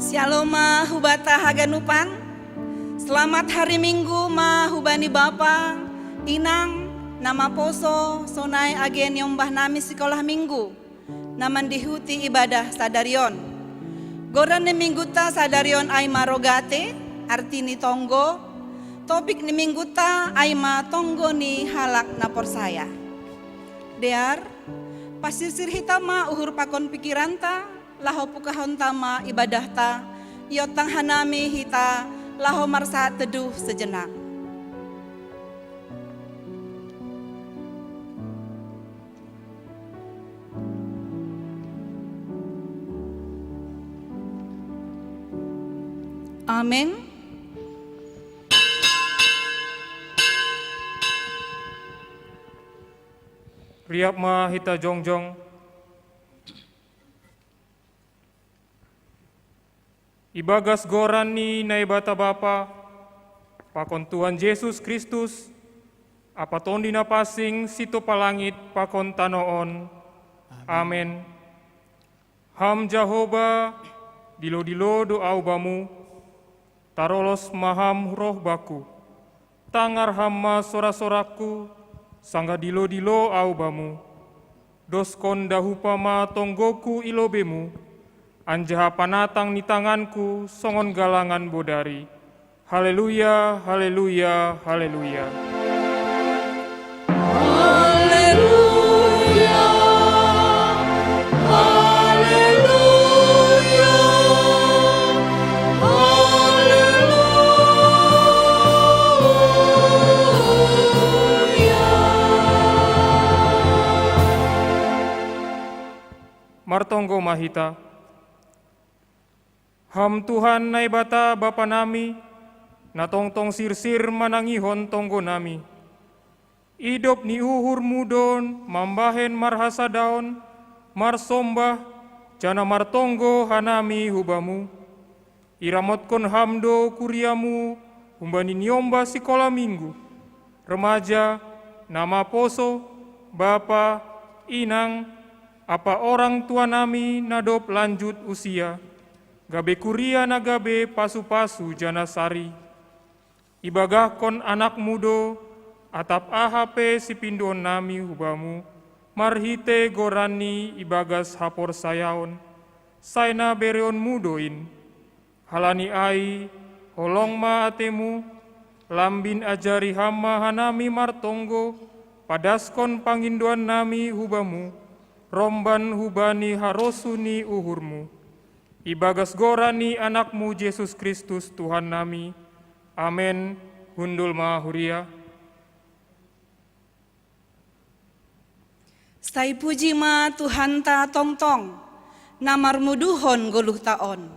Shalom hubata haganupan. Selamat hari Minggu hubani Bapa, Inang, nama poso, sonai agen yombah nami sekolah Minggu. Naman dihuti ibadah sadarion. Goran ni Minggu ta sadarion ay marogate, arti ni tonggo. Topik ni Minggu ta ay tonggo ni halak na porsaya. Dear, pasisir hitama uhur pakon pikiran ta, laho pukahon tama ibadah ta, yotang hanami hita, laho marsa teduh sejenak. Amin. Riap ma hita jongjong. Ibagas goran ni naibata Bapa, pakon Tuhan Yesus Kristus, apa tondi na pasing sito palangit pakon tanoon. Amen. Ham Jehovah, dilo-dilo doa bamu, tarolos maham roh baku, tangar hamma sora-soraku, sangga dilo-dilo au bamu, doskon dahupama tonggoku ilobemu, anjaha panatang ni tanganku, songon galangan bodari. Haleluya, haleluya, haleluya. Haleluya, haleluya, haleluya. Martonggo mahita. Ham Tuhan naibata Bapa nami, na tongtong sirsir manangihon tonggo nami. Idop ni uhur mudon, mambahen marhasa daon, marsombah, jana martonggo hanami hubamu. Iramotkon hamdo kuriamu, humbani niomba sekolah minggu. Remaja, nama poso, Bapa, Inang, apa orang tua nami nadop lanjut usia. Gabe kuria na gabe pasu-pasu jana sari. Ibagah kon anak mudo, atap AHP si pindon nami hubamu. Marhite gorani ibagas hapor sayaon. Saina bereon mudoin. Halani ai, holong ma atemu. Lambin ajari hama hanami martonggo. Padaskon panginduan nami hubamu. Romban hubani harosuni uhurmu. Ibagas gorani anakmu Yesus Kristus Tuhan nami. Amen. Hundul mahuria. Sai puji ma Tuhan ta tongtong, namar muduhon goluh taon.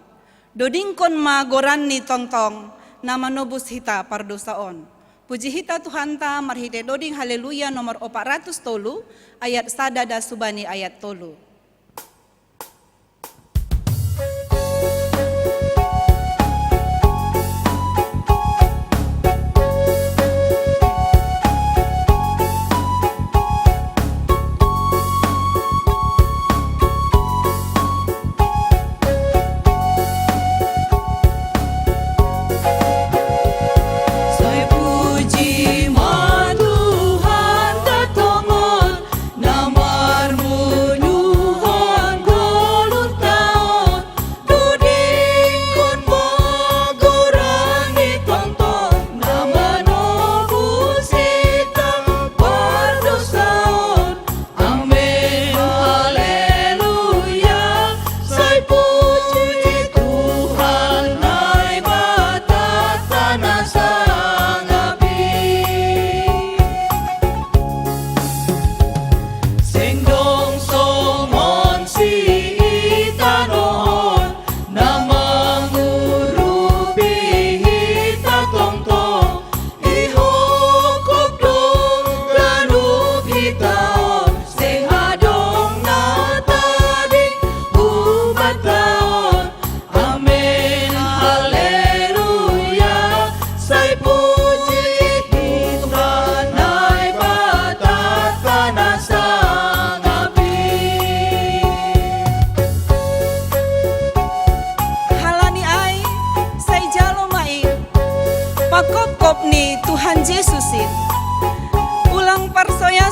Dodingkon ma gorani tongtong, nama nobus hita pardosaon. Puji hita Tuhan ta marhite doding haleluya nomor 400 tolu, ayat sadada subani ayat tolu. Tuhan ta tongon, namarmu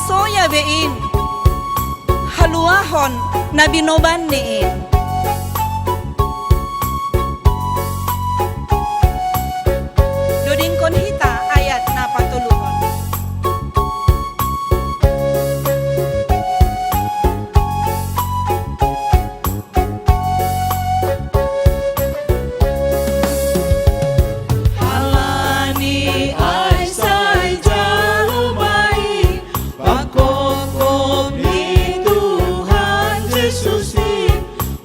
soya bein haluahon na binoban niin. Doding kon hita ayat na patuluhon. Halani ay say jalumai pagkokop ni Tuhan Yesus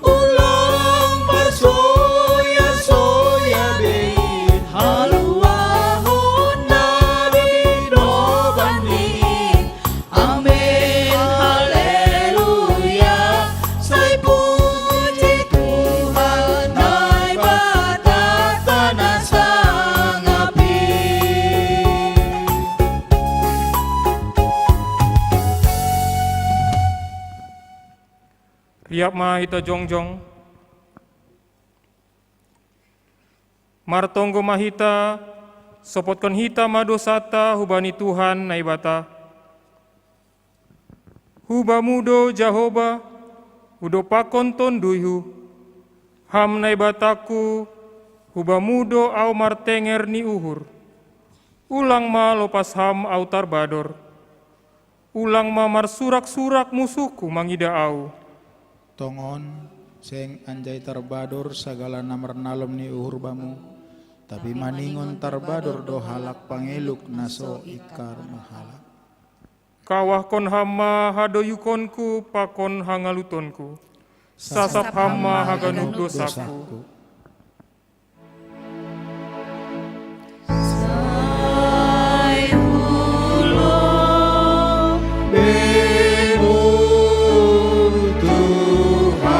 ulang pasoya soya bein haluahon na binoban niin. Amin haleluya say puji Tuhan ay batata na sangapi. Riap ma hita jongjong. Martonggo mahita, sopotkan hita madosata hubani Tuhan na ibata. Huba mudo Jahoba, udo pakon tonduyhu. Ham na ibataku, huba mudo au martenger ni uhur. Ulang ma lopas ham au tarbador. Ulang ma marsurak-surak musuhku mangida au. Tongon seng anjay tarbador sagala namar nalom ni uhur bamu, tapi maningon tarbador do halak pangeluk naso ikar mahalak. Kawah kon hama hadoyukonku pakon hangalutonku. Sasap hama haganuk dosaku. Say ulo bemu Tuhanku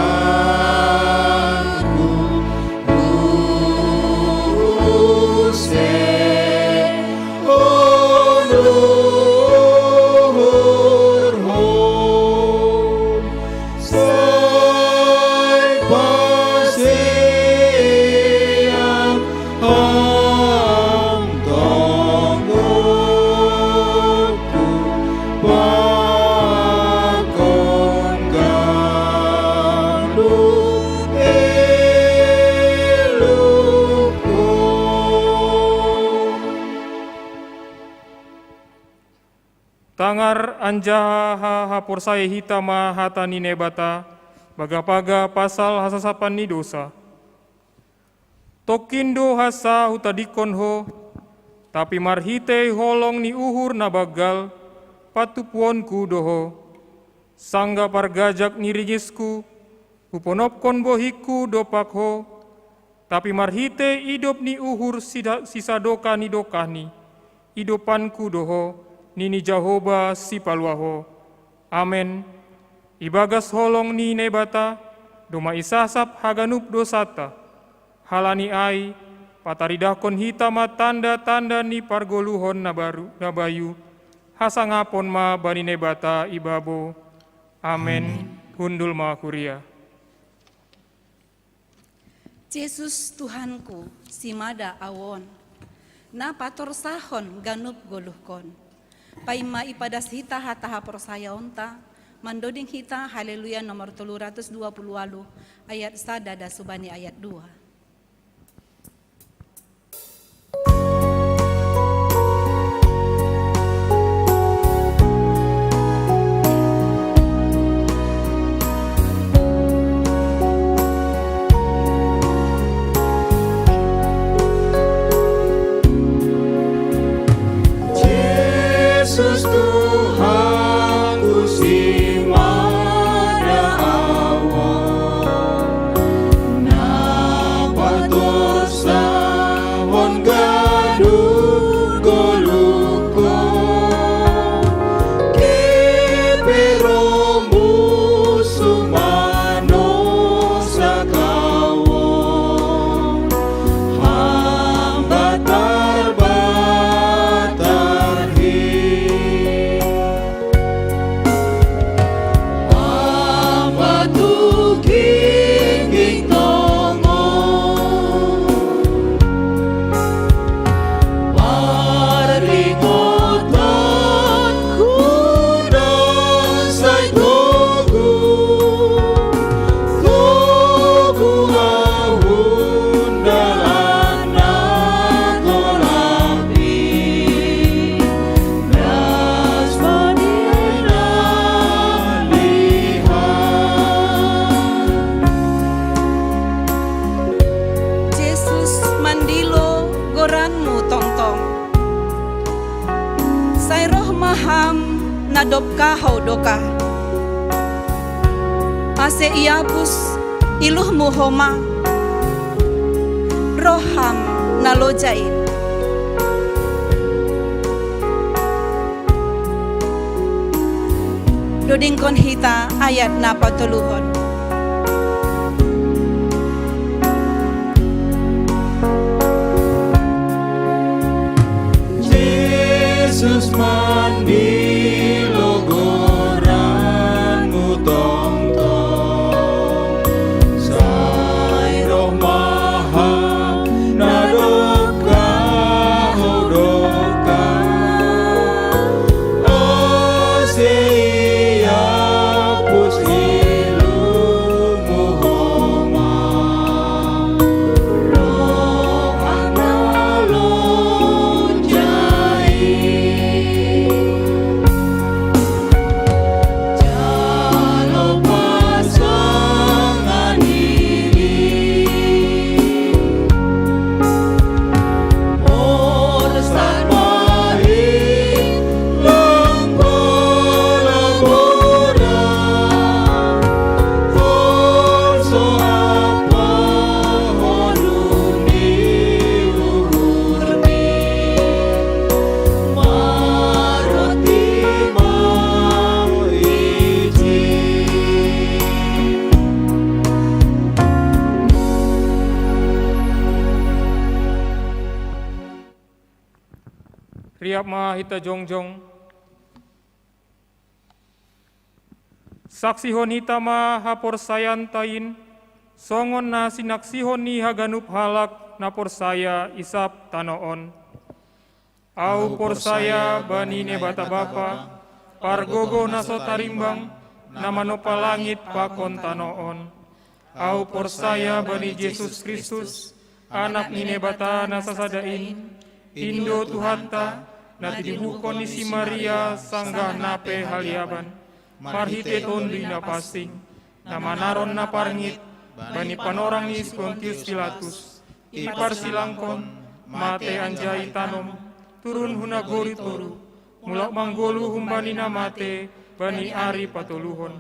use onuhurmu say paseyang ang tonggoku pakon gandum elukku. Tangar anjaha hapor saya hitama hatani nebata, bagapaga pasal hasasapan ni dosa. Tokindo hasa hutadikon ho, tapi marhite holong ni uhur na bagal, patupuonku doho. Sangga pargajak ni rigisku, uponopkon bohiku dopak ho, tapi marhite idop ni uhur sisa doka ni dokahni, idopanku doho, nini Jahoba si palwaho. Amen. Ibagas holong ni nebata, doma isasap haganup dosata. Halani ai, pataridakon hitama tanda-tanda ni pargoluhon nabayu. Hasangapon ma bani nebata ibabo. Amen. Hundul ma kuria. Yesus Tuhanku, simada awon, na pator sahon ganup goluhkon. Paima ipadas hita hataha persaya onta, mandoding hita haleluya nomor 320 ayat 1 dan subani ayat 2. Yesus Tuhanku simada awon na patorsa hon gadut goluko keperomu sumano sa kawon hamba dop kahau doka. Ase iapus iluh muhoma, roham nalojain. Dodingkon hita ayat na patuluhon. Yesus mandi logoranmu tong-tong, sai roh maha nadoka hodoka, pus ilumu homa, roh analojai. Jalo pasangan diri, Orsan maring lembora-lembora, Forso apa honuni uhurni, Maroti mau iji. Riap ma hita jongjong. Saksihon hita ma hapor sayan tain, songon na sinaksihon ni haganup halak napor saya isap tanoon. Au por saya bani ne bata bapa, pargogo naso tarimbang, namano palangit pakon tanoon. Au por saya bani Yesus Kristus, anak ni ne bata nasasadain, Indo Tuhanta, nati dibukon ni si Maria sanggah nape haliaban, marhite tondi na pasing, namanaron na parngit, bani panorang ni Pontius Pilatus, ipar silangkon, mate anjai tanom, turun hunagori toru, mulak manggolu humbani na mate, bani ari patuluhon,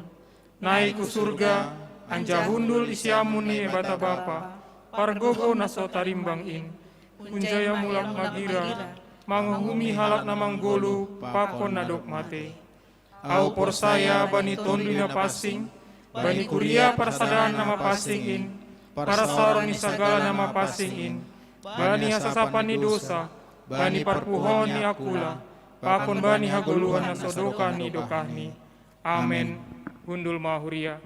naik ku surga, anja hundul isyamun ni bata bapa, pargogo naso tarimbang in, punjaya mulak magira, manghumi halak na manggolu, pakon na dok mate. Au por saya bani tondi na pasing, bani kuria parasadaan na mapasing in, para saron ni sagala na mapasing in, bani hasasapan ni dosa, bani parpuhon ni akula, pakon bani haguluhan na sodoka ni dokahni. Amen. Gundul mahuria.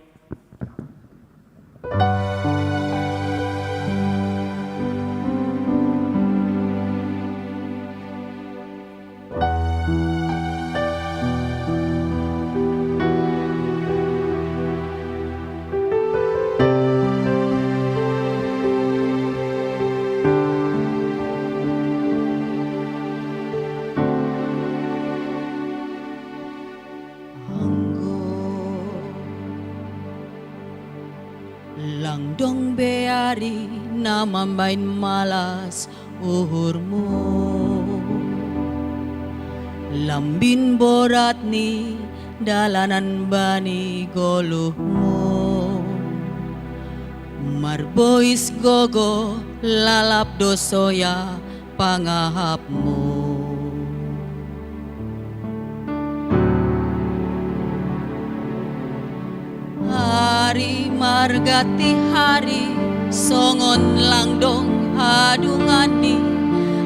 Langdong beari na mambain malas uhurmu, lambin borat ni dalanan bani goluhmu, marbois gogo lalap dosoya pangahapmu. Hari margati hari songon langdong hadungani,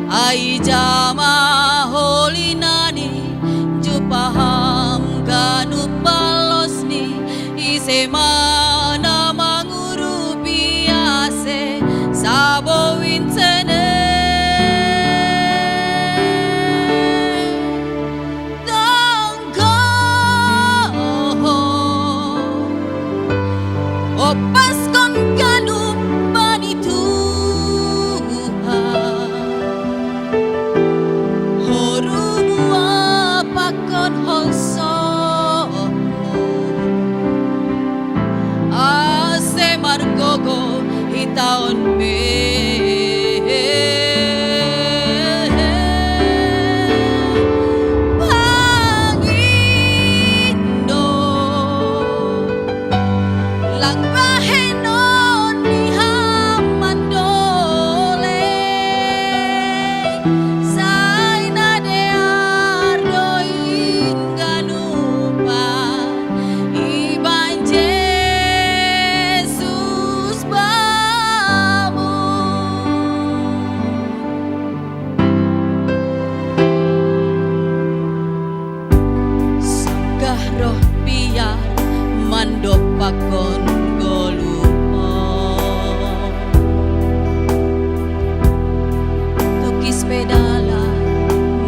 ai jama holinani jupaham ganu balosni, ise mana manguru biase sabo wintene. Paskon ganu bani Tuhan, horumu apakon hosomu, ase margogo itaon me. Panginoon bahenon ni hamandole saina dear doin ganupa iban Jesus bamu sanggah roh biar mandop pakon golumo tukis pedala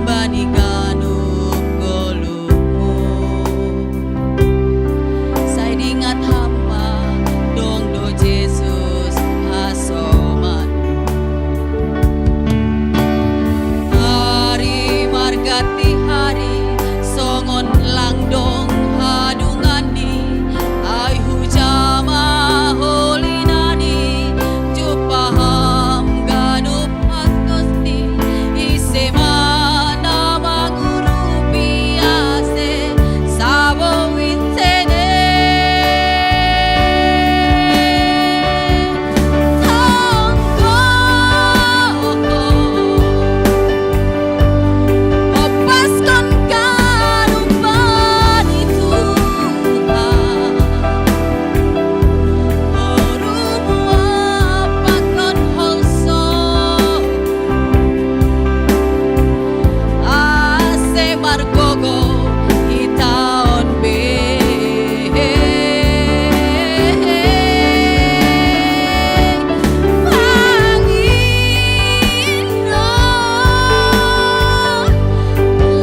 bani ganu golumo saya ingat hamba dong do Jesus hasoman hari margati hari songon langdong hadungani ai hujama holinani jupaham ganup akosti isema nama guru biase sabo witene opaskan karuban itu orumu apakon holso ase margogo itaon be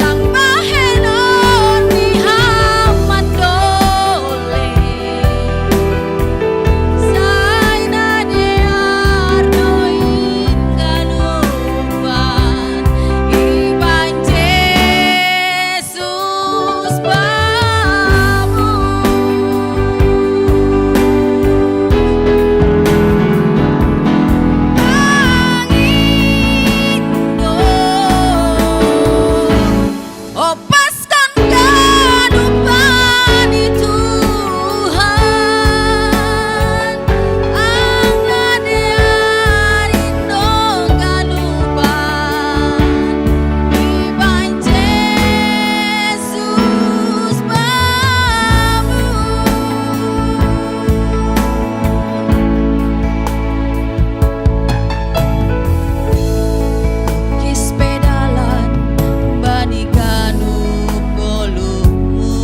lang bahenon ni hamandole saina dear doin ganupan iban Jesus bamu opaskan kanupan Tuhan angna dearin dong kanupan iban Jesus bamu kis pedalan bani ganu golumu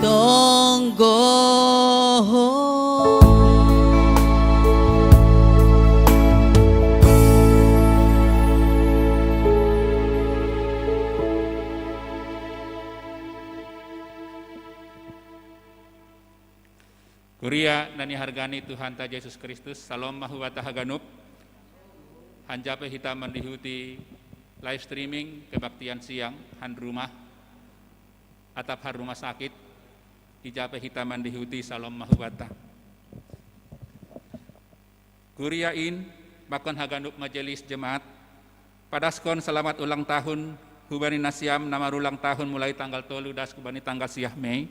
tonggo Kuria nani hargani Tuhan ta Yesus Kristus salom mahu watahaganub hanjape hita mendihuti live streaming kebaktian siang han rumah atap har rumah sakit hijape hita mendihuti salom mahu wata kuriain bakon haganub majelis jemaat padaskon selamat ulang tahun hubani nasiam nama ulang tahun mulai tanggal 3 das hubani tanggal siah Mei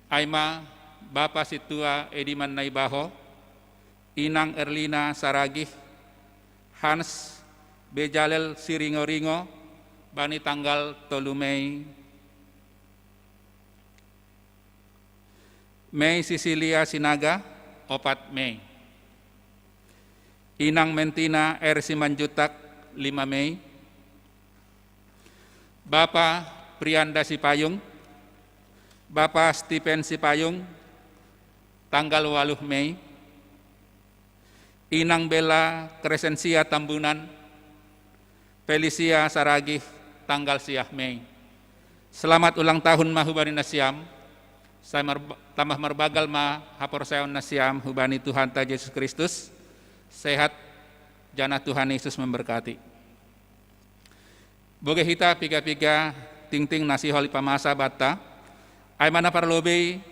aima Bapak Situa Ediman Naibaho, Inang Erlina Saragih, Hans Bejalel Siringo-ringo, bani tanggal 3 Mei. Mei Sisilia Sinaga, 4 Mei. Inang Mentina R. Simanjutak, 5 Mei. Bapak Prianda Sipayung, Bapak Stephen Sipayung, tanggal 8 Mei, Inang Bella Crescencia Tambunan, Felicia Saragih, tanggal siah Mei. Selamat ulang tahun mahubani nasiam, saya tambah merbagal ma haporseon nasiam hubani Tuhan ta Yesus Kristus, sehat jana Tuhan Yesus memberkati. Boge hita piga-piga ting-ting nasi holi pamasa bata, ay mana parlobe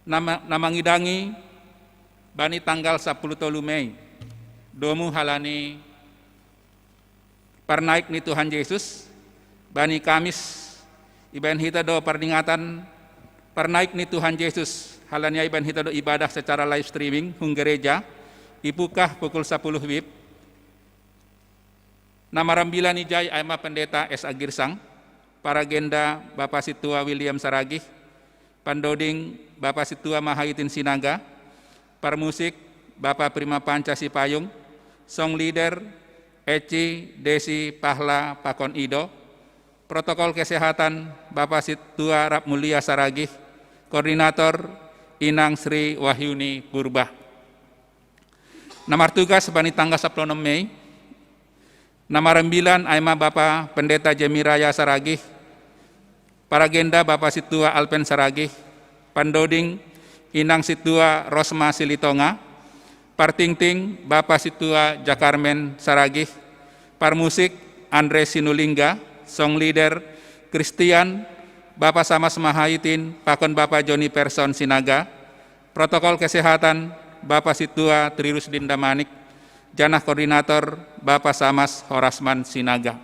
namangidangi bani tanggal 10 Mei domu halani parnaik ni Tuhan Yesus bani Kamis, iban hita do peringatan pernaik ni Tuhan Yesus, halanya iban hita do ibadah secara live streaming hung gereja, ipukah pukul 10 WIB. Nama rambilan ijay Aima Pendeta S. Agirsang, Paragenda Bapak Situa William Saragih, Pandoding Bapak Situa Mahaitin Sinaga, Parmusik Bapak Prima Panca Sipayung, Song Leader Eci Desi Pahla Pakon Ido, Protokol Kesehatan Bapak Situa Rap Mulia Saragih, Koordinator Inang Sri Wahyuni Purba. Nomor tugas bani tanggal 10 Mei, nama rembilan Aima Bapak Pendeta Jemiraya Saragih, Paragenda Bapak Situa Alpen Saragih, Pandoding Inang Situa Rosma Silitonga, Partingting Bapak Situa Jakarmen Saragih, Parmusik Andre Sinulingga, Song Leader Christian Bapak Samas Mahaitin, Pakon Bapak Joni Person Sinaga, Protokol Kesehatan Bapak Situa Trirusdin Damanik, Janah Koordinator Bapak Samas Horasman Sinaga.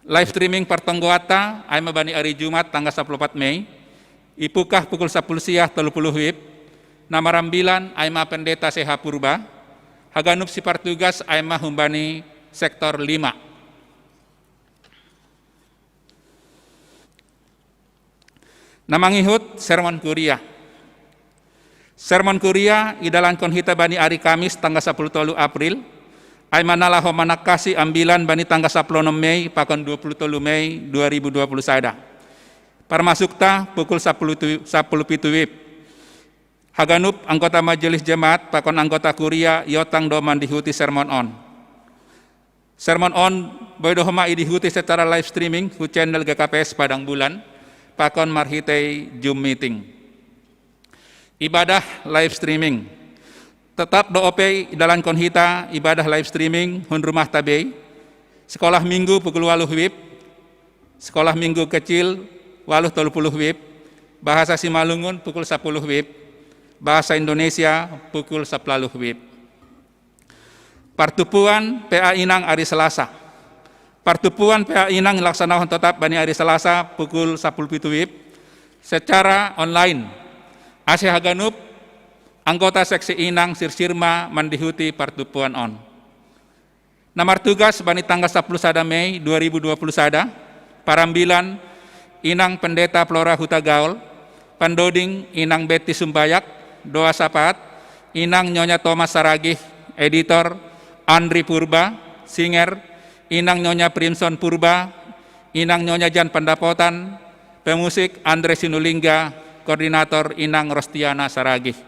Live streaming pertonggoata Aima Bani hari Jumat tanggal 14 Mei, ipukah pukul 10 siang 30 WIB, nama rambilan Aima Pendeta Seha Purba, Haganup si Partugas Aima Humbani Sektor 5. Nama ngihut Sermon Kuria. Sermon Kuria idalan konhita bani hari Kamis tanggal 10 April, Aima nalaho manakasi ambilan bani tanggal 10 Mei pakon 20 Mei 2020 sada. Parmasukta pukul 10 WIB. Haganup anggota majelis jemaat pakon anggota Kuria yotang doman dihuti sermon on. Sermon on boydohoma dihuti secara live streaming ku channel GKPS Padang Bulan pakon marhitei Zoom meeting. Ibadah live streaming. Tetap doop dalam konhita ibadah live streaming hun rumah tabei. Sekolah minggu pukul 8 WIB. Sekolah minggu kecil 8:30 WIB. Bahasa Simalungun pukul 10 WIB. Bahasa Indonesia pukul 10 WIB. Partupuan PA Inang hari Selasa. Partupuan PA Inang laksanakan tetap bani hari Selasa pukul 10 WIB secara online. Asih Haganup anggota seksi Inang Sirsirma mandihuti partupuan on. Nomor tugas bani tanggal 10 sada Mei 2020 sada, parambilan Inang Pendeta Flora Huta Gaul, Pandoding Inang Betty Sumbayak, Doa Sapat, Inang Nyonya Thomas Saragih, Editor Andri Purba, Singer, Inang Nyonya Primson Purba, Inang Nyonya Jan Pandapotan, pemusik Andre Sinulingga, Koordinator Inang Rostiana Saragih.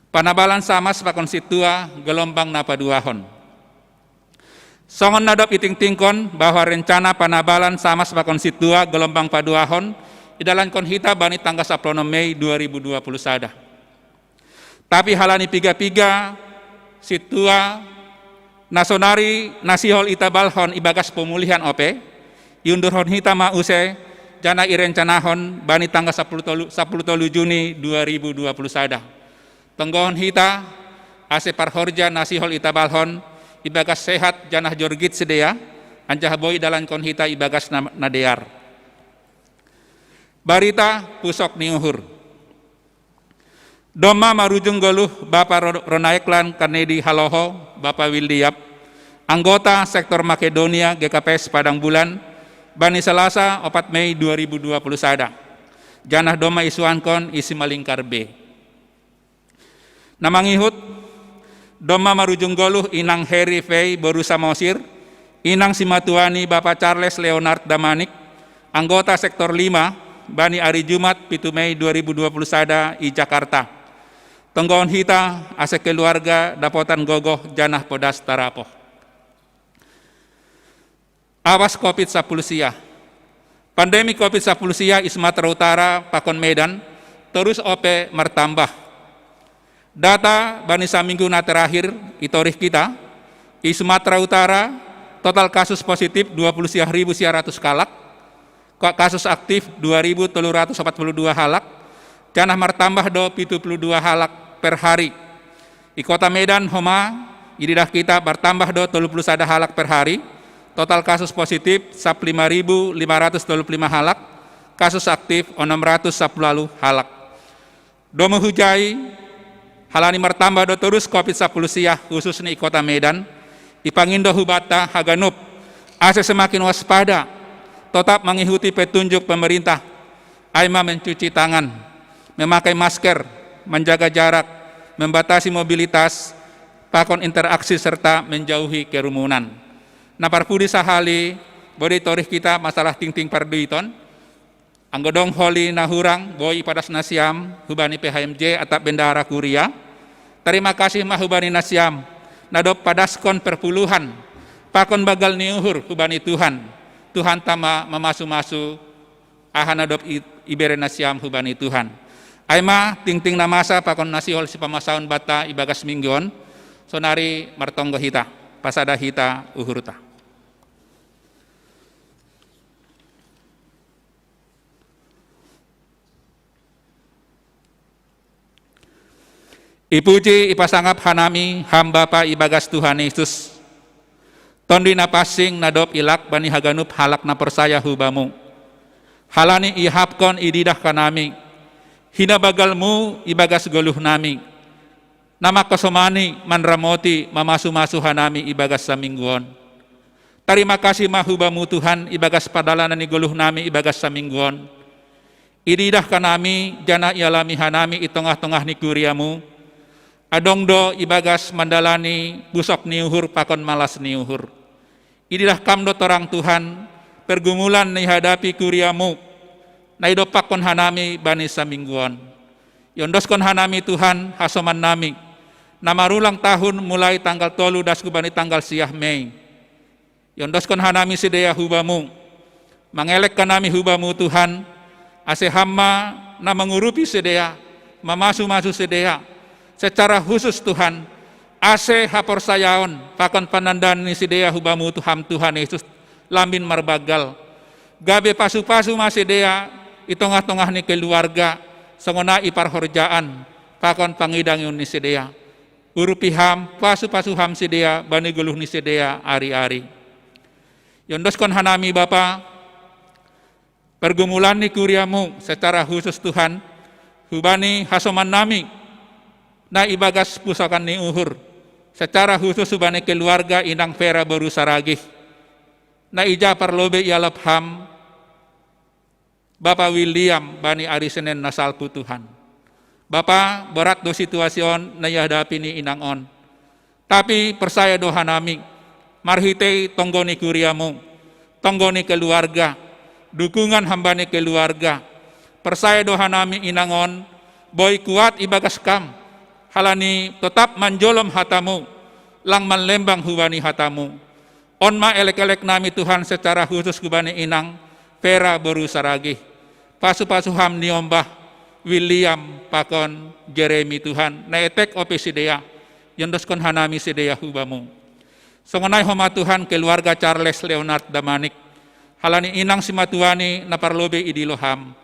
Panabalan Samas pakon situa gelombang napaduahon. Songon nadop iting tingkon bahwa rencana panabalan Samas pakon situa gelombang paduahon idalan konhita bani tanggal 10 Mei 2020 sada. Tapi halani piga-piga situa nasonari nasihol itabalhon ibagas pemulihan ope yundurhon hita mause jana irencanahon bani tanggal 10 Juni 2020 sada. Tenggohon hita ase parhorja nasihol itabalhon ibagas sehat janah jorgit sedea anjah boy dalan kon hita ibagas nadear. Barita pusok niuhur. Doma marujung goluh Bapak Ronaeklan Kanedi Haloho, Bapak Wildiap, anggota sektor Makedonia GKPS Padang Bulan, bani Selasa 4 Mei 2020 sada. Janah doma isuankon isi malingkar B. Nama ngihut, doma marujung goluh Inang Heri Fei Borusa Mosir, Inang Simatuani Bapak Charles Leonard Damanik, anggota sektor 5, bani hari Jumat 7 Mei 2020 sada i Jakarta. Tenggohon hita ase keluarga dapotan gogoh janah podas tarapoh. Awas COVID-10 sia. Pandemi COVID-10 sia di Sumatera Utara, Pakon Medan, terus ope mertambah. Data bani saminggu na terakhir itorih kita, di Sumatera Utara, total kasus positif 20.100 kalak, kasus aktif 2.342 halak, janah mertambah do 72 halak per hari. Di kota Medan homa iridah kita bertambah do 31 halak per hari, total kasus positif 5.525 halak, kasus aktif 610 halak. Do menghujai halani mertambah do terus COVID-19 siah khusus di kota Medan, ipangindo hubata haganup, ase semakin waspada, tetap mengikuti petunjuk pemerintah, aima mencuci tangan, memakai masker, menjaga jarak, membatasi mobilitas, pakon interaksi serta menjauhi kerumunan. Nah parpudi sahali, bodi torih kita masalah ting-ting parduiton, anggodong holi nahurang, boi padas nasiam, hubani PHMJ atap bendara kuria. Terima kasih mahubani nasiam, nadop padaskon perpuluhan, pakon bagal niuhur hubani Tuhan. Tuhan tama memasu-masu, ahan nadop ibere nasiam hubani Tuhan. Aima ting-ting namasa pakon nasihol si pamasaun bata ibagas minggon, sonari martonggo hita, pasada hita uhuruta. Ipuji ipasangap hanami hamba pa ibagas Tuhan Yesus. Tondi na pasing nadop ilak bani haganup halak na persaya hubamu. Halani ihapkon ididah kanami. Hinabagalmu ibagas goluh nami. Nama kosomani manramoti mamasu-masu hanami ibagas samingguon. Terima kasih mahubamu Tuhan ibagas padalanan ni goluh nami ibagas samingguon. Ididah kanami jana ialami hanami itongah-tongah ni kuriamu. Adongdo ibagas mandalani busok niuhur pakon malas niuhur. Inilah kamdo torang Tuhan pergumulan ni hadapi kuriamu. Naido pakon hanami bani samingguan. Yondoskon hanami Tuhan hasoman nami. Namarulang tahun mulai tanggal 3 dasku bani tanggal siah Mei. Yondoskon hanami sidaya hubamu. Mangelek kanami hubamu Tuhan. Ase hamma na mengurupi sidaya. Mamasu-masu sidaya. Secara khusus Tuhan, ase hapor sayaon, pakon panandan ni sidea hubamu Tuhan Yesus lambin marbagal. Gabe pasu-pasu masidea, itongah-tongah ni keluarga, sangona iparhorjaan, pakon pangidang yun ni sidea. Urupiham, pasu-pasu ham sidea, bani guluh ni sidea ari-ari. Yondoskon hanami Bapa, pergumulan ni kuriamu secara khusus Tuhan, hubani hasoman nami, na ibagas pusakan ni uhur, secara khusus subane keluarga inang Vera baru saragih, na ija parlobe ialap ham, Bapak William bani arisenen nasalpu Tuhan. Bapak berat do situasyon na ihadapi ni inang on, tapi persaya doha nami, marhitei tonggoni kuriamu, tonggoni keluarga, dukungan hamba ni keluarga, persaya doha nami inang on, boy kuat ibagas kam, halani tetap manjolom hatamu, lang manlembang hubani hatamu. Onma elek-elek nami Tuhan secara khusus kubani inang Vera baru saragih. Pasu-pasu ham niombah William pakon Jeremy Tuhan. Naetek opi sidea, yondoskon hanami sidea hubamu. Songonai homa Tuhan keluarga Charles Leonard Damanik. Halani inang simatuani naparlobe idiloham.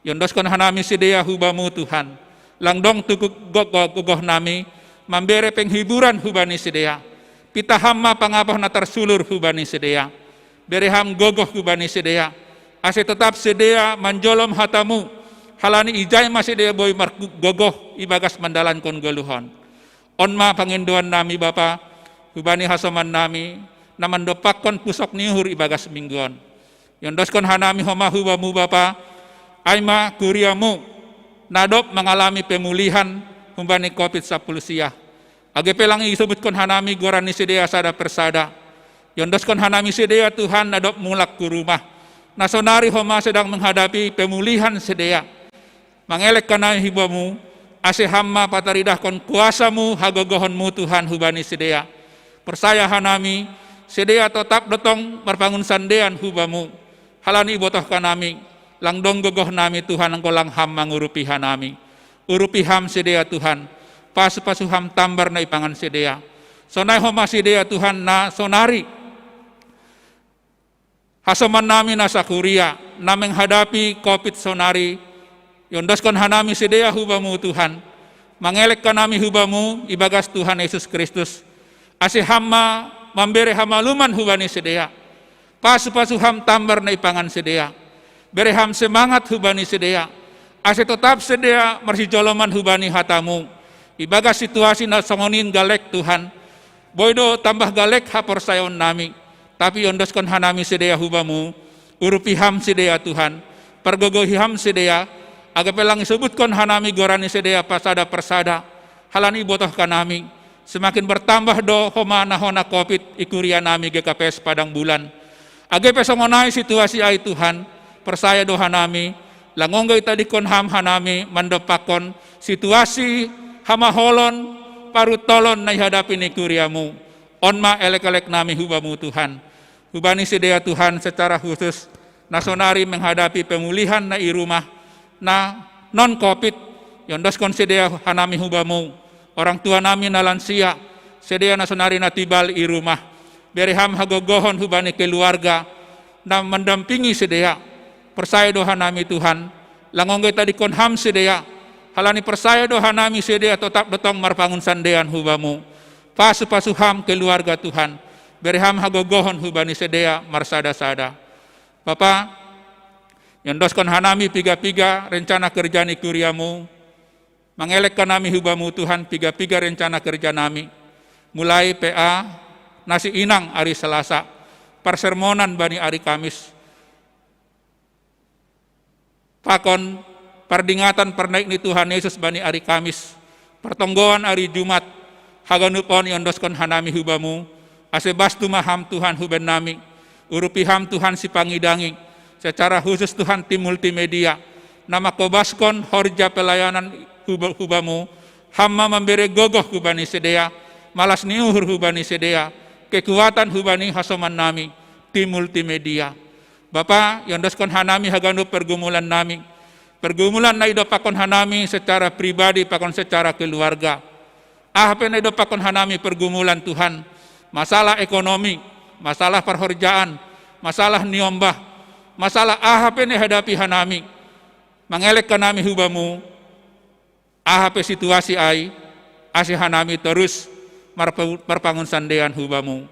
Yondoskon hanami sidea hubamu Tuhan. Langdong tukuk gogoh nami, memberi penghiburan hubani sedea. Pita hamma pangapah na tersulur hubani sedea. Bereham gogoh hubani sedea. Ase tetap sedea manjolom hatamu. Halani ijai masedea boy gogoh ibagas mandalan kon goluhon. Onma panginduan nami Bapa, hubani hasoman nami, namandopak kon pusok nihur ibagas mingguan. Yondoskon hanami homa hubamu Bapa, aima kuriamu, nadop mengalami pemulihan humbani COVID-19 siah. Age pelang isebutkan hanami gorani sedea sada persada. Yondoskon hanami sedea Tuhan nadop mulak ke rumah. Nasonari homa sedang menghadapi pemulihan sedea. Mangelek kanai hibamu, ase hamma pataridah kon kuasamu hagogohonmu Tuhan hubani sedea. Persaya hanami, sedea tetap dotong marpangun sandean hubamu. Halani botoh kanami, langdong gogoh nami Tuhan engkau lang ham mangurupi hanami. Urupi ham sedea Tuhan. Pasu-pasu ham tambar na ipangan sedea. Sonai homa sedea Tuhan na sonari. Hasoman nami na sakuria. Na menghadapi COVID sonari. Yondoskon hanami sedea hubamu Tuhan. Mangelek kanami hubamu ibagas Tuhan Yesus Kristus. ase hamma memberi hamaluman hubani sedea. Pasu-pasu ham tambar na ipangan sedea. Bere ham semangat hubani sedea. Ase tetap sedea marsijoloman hubani hatamu. Ibaga situasi na songonin galek Tuhan. Boydo tambah galek hapor sayon nami. Tapi ondoskon hanami sedea hubamu. Urupi ham sedea Tuhan. Pergogohi ham sedea. Aga pelang isebutkan hanami gorani sedea pasada persada. Halani botoh kanami. Semakin bertambah do homa nahona COVID ikuria nami GKPS Padang Bulan. Aga pesongonai situasi ay Tuhan. Persaya do hanami. Langonggay tadikon ham hanami mandopakon situasi hamaholon parutolon na ihadapi ni kuriamu. Onma elek-elek nami hubamu Tuhan. Hubani sedea Tuhan secara khusus nasonari menghadapi pemulihan na irumah na non-COVID. Yondoskon sedea hanami hubamu. Orang tua nami na lansia sedea nasonari na tibal irumah. Bereham hagogohon hubani keluarga na mendampingi sedea. Persaya doha nami Tuhan. Langonggay tadikon ham sedea. Halani persaya doha nami sedea tetap datang marpangun sandean hubamu. Pasu-pasu ham keluarga Tuhan. Bereham hagogohon hubani sedea marsada-sada. Bapa, yondoskon hanami piga-piga rencana kerja ni kuriamu. Mengelekkan nami hubamu Tuhan piga-piga rencana kerja nami. Mulai PA nasi inang hari Selasa, persermonan bani hari Kamis, pakon perdingatan pernaik ni Tuhan Yesus bani hari Kamis, pertonggoan hari Jumat, haganupon yondoskon hanami hubamu, asebastu maham Tuhan huben nami, urupi ham Tuhan si pangidangi, secara khusus Tuhan tim multimedia, nama kobaskon horja pelayanan hubamu, hamma memberi gogoh hubani sedea, malas niuhur hubani sedea, kekuatan hubani hasoman nami, tim multimedia. Bapa, yondoskon hanami haganu pergumulan nami. Pergumulan na idopakon hanami secara pribadi, pakon secara keluarga. Apa na idopakon hanami pergumulan Tuhan. Masalah ekonomi, masalah perhorjaan, masalah niombah, masalah apa na hadapi hanami. Mengelek kanami hubamu, apa situasi ai, asih hanami terus marpangun sandean hubamu.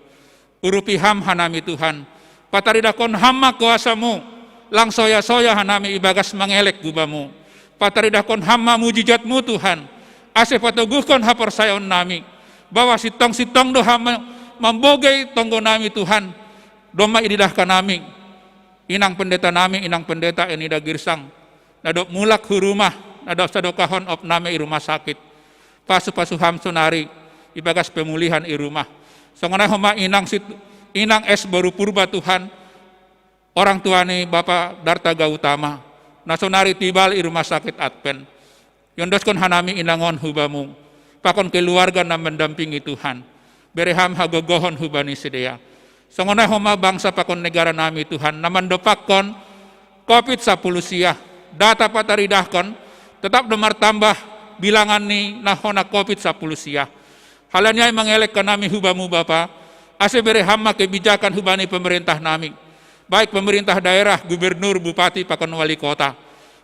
Urupi ham hanami Tuhan. Pataridakon hamma kuasamu. Lang soya-soya hanami ibagas mengelek hubamu. Pataridakon hamma mujizatmu Tuhan. Asih patuguhkon hapersayon nami. Bahwa sitong-sitong do hamma membogei tonggo nami Tuhan. Doma ididah kanami. Inang pendeta nami, inang pendeta enida girsang. Nadok mulak hurumah. Nadok sadokahon op nami rumah sakit. Pasu-pasu ham sonari. Ibagas pemulihan i rumah. Songonai homa inang es baru purba Tuhan. Orang tua ni Bapak Darta Gautama. Nasonari tibal i rumah sakit Advent. Yondoskon hanami inangon hubamu. Pakon keluarga na mendampingi Tuhan. Bereham hagogohon hubani sedea. Songonai homa bangsa pakon negara nami Tuhan. Namandopakon COVID-10 siah. Data pataridahkon. Tetap demar tambah bilangan ni nahona COVID-10 siah. Halanya mengelek ke nami hubamu Bapa, ase bere hamma kebijakan hubani pemerintah nami, baik pemerintah daerah, gubernur, bupati, pakon wali kota.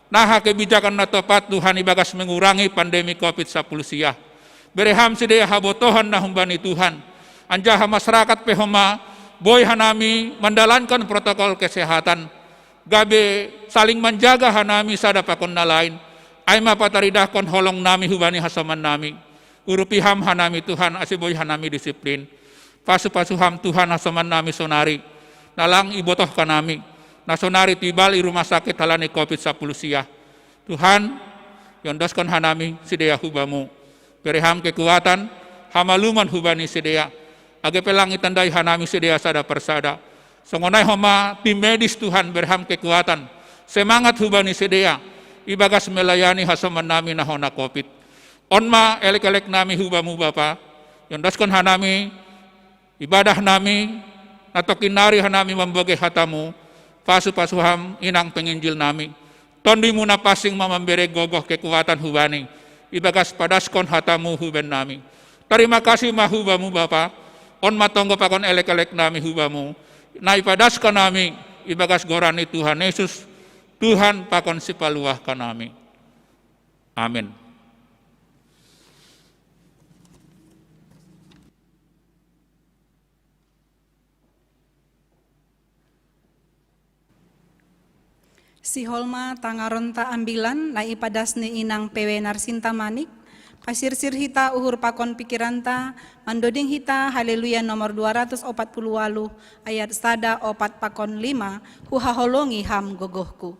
Nah kebijakan na tepat Tuhan ibagas mengurangi pandemi COVID-10 siah. Bere ham sedea habotohan na humbani Tuhan. Anjaha masyarakat pehoma, boy hanami mendalankan protokol kesehatan. Gabe saling menjaga hanami sada pakon na lain. Aima pataridahkon holong nami hubani hasaman nami. Urupi ham hanami Tuhan, asiboy hanami disiplin. Pasu-pasu ham Tuhan hasaman nami sonari. Nalang ibotoh kanami. Nasonari tibal i rumah sakit halani COVID-10 siah. Tuhan, yondoskon hanami sidea hubamu. Pereham kekuatan, hamaluman hubani sidea. Age pelang itandai hanami sidea sada persada. Songonai homa tim medis Tuhan berham kekuatan. Semangat hubani sidea. Ibagas melayani hasaman nami nahona COVID. Onma elek-elek nami hubamu Bapa, yondoskon hanami, ibadah nami, natokin nari hanami membagai hatamu, pasu-pasu ham inang penginjil nami, tondi muna pasing memberi gogoh kekuatan hubani, ibagas padaskon hatamu huben nami. Terima kasih mahubamu Bapa, onma tonggo pakon elek-elek nami hubamu, na ipadaskon nami, ibagas gorani Tuhan Yesus, Tuhan pakon sipaluah kanami. Amin. Si holma tangaronta ambilan na ipadas ni inang pewe narsinta manik, pasirsir hita uhur pakon pikiranta, mandoding hita haleluya nomor 248 ayat sada 4 pakon 5, huhaholongi ham gogohku.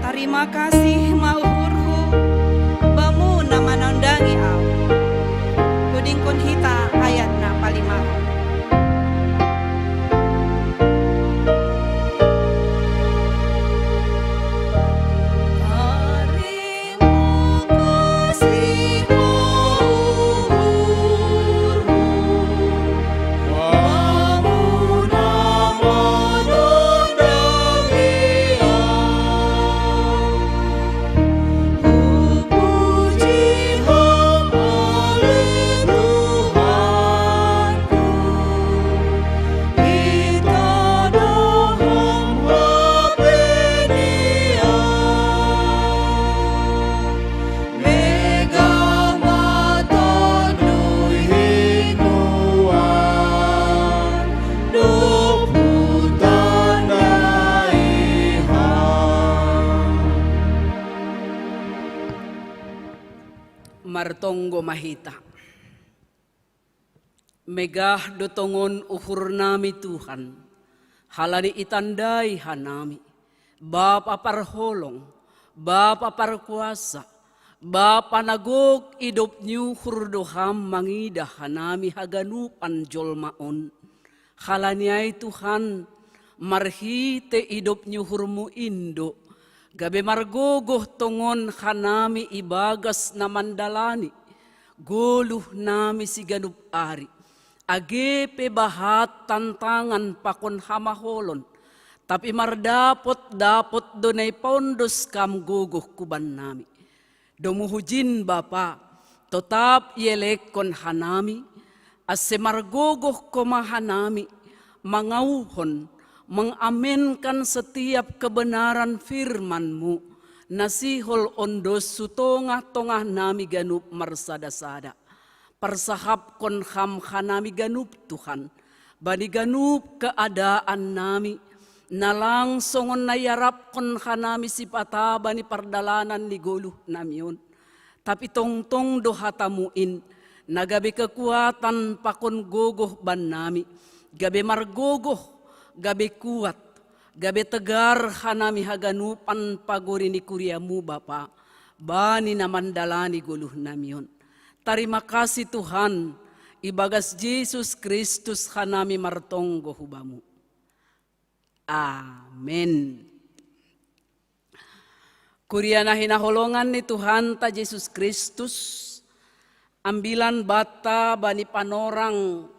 Terima kasih mauhurhu, bamu na manondangi au. Kuding kun hita ayat na palimau. Martonggo mahita. Megah dotongon uhur nami Tuhan, halani itandai hanami, Bapa parholong, Bapa parkuasa, Bapa nagok idop niyo hurdoham mangida hanami haganupan jolmaon, halani ay Tuhan, marhite idop niyo hurmu indo, gabe margogoh tongon hanami ibagas na mandalani, guluh nami si ganup ari, age pebahat tantangan pakon hamaholon, tapi mardapot donay pondos kam guguh kuban nami. Domuhujin Bapa, tetap yelek kon hanami, ase margogoh komahanami, mangauhon, mengaminkan setiap kebenaran firman-Mu, nasihol ondos sutongah-tongah nami ganup marsada-sada. Persahap kon ham hanami ganup Tuhan, bani ganup keadaan nami, nalangsongon nayarap kon hanami sipata bani pardalanan ni guluh namion. Tapi tongtong dohatamuin, nagabi kekuatan pakon gogoh ban nami, gabe margogoh, gabe kuat, gabe tegar hanami haganupan pagori ni kuriamu Bapa, bani naman dalani guluh namion. Terima kasih Tuhan, ibagas Yesus Kristus hanami martonggo hubamu. Amin. Kuriana hinaholongan ni Tuhan ta Yesus Kristus, ambilan bata bani panorang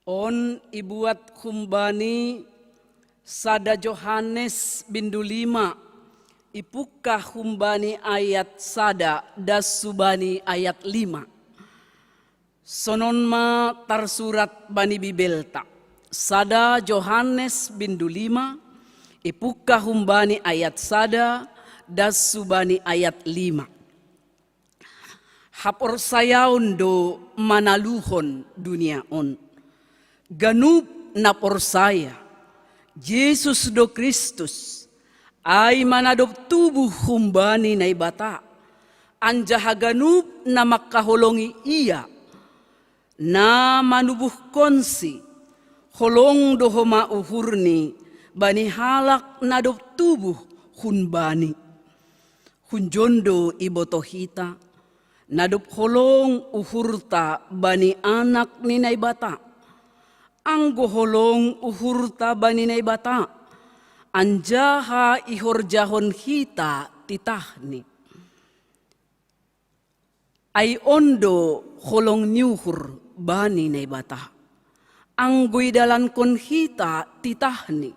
on ibuat humbani sada Yohanes bindu 5 ipukah humbani ayat sada das subani ayat 5. Sonon ma tarsurat bani bibelta. Sada Yohanes bindu 5 ipukah humbani ayat sada das subani ayat 5. Hapor sayaon do manaluhon dunia on. Ganup napor saya Yesus do Kristus ay manadop tubuh humbani na ibata. Anjaha ganup na makaholongi iya na manubuh konsi holong do homa uhurni bani halak nadop tubuh hunbani. Hunjondo ibotohita nadop holong uhurta bani anak ni naibata. Anggo holong uhurta bani naibata. Anjaha ihorjahon hita titahni. Ay ondo holong nyuhur bani naibata. Anggoy dalan kon hita titahni.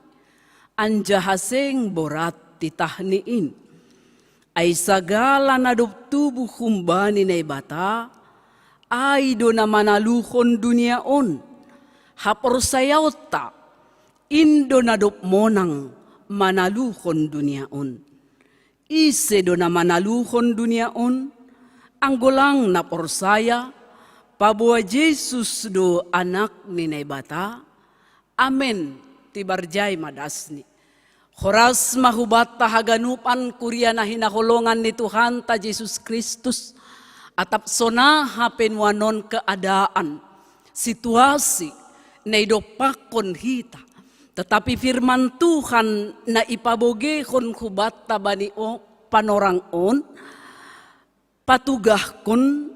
Anjahaseng borat titahniin. Ay sagala nadop tubuh humbani naibata. Ay do na manaluhon dunia on. Hapor sayauta. Indo nadop monang manaluhon dunia on. Ise do na manaluhon dunia on. Anggolang na porsaya. Pabuwa Jesus do anak ni naibata. Amen. Tibarjay madasni. Horas mahubat tahaganupan kuria na hinaholongan ni Tuhan ta Jesus Kristus. Atap sonaha penwanon keadaan. Situasi na idopakon hita. Tetapi firman Tuhan na ipabogehon hubat tabani o panorang on. Patugahkon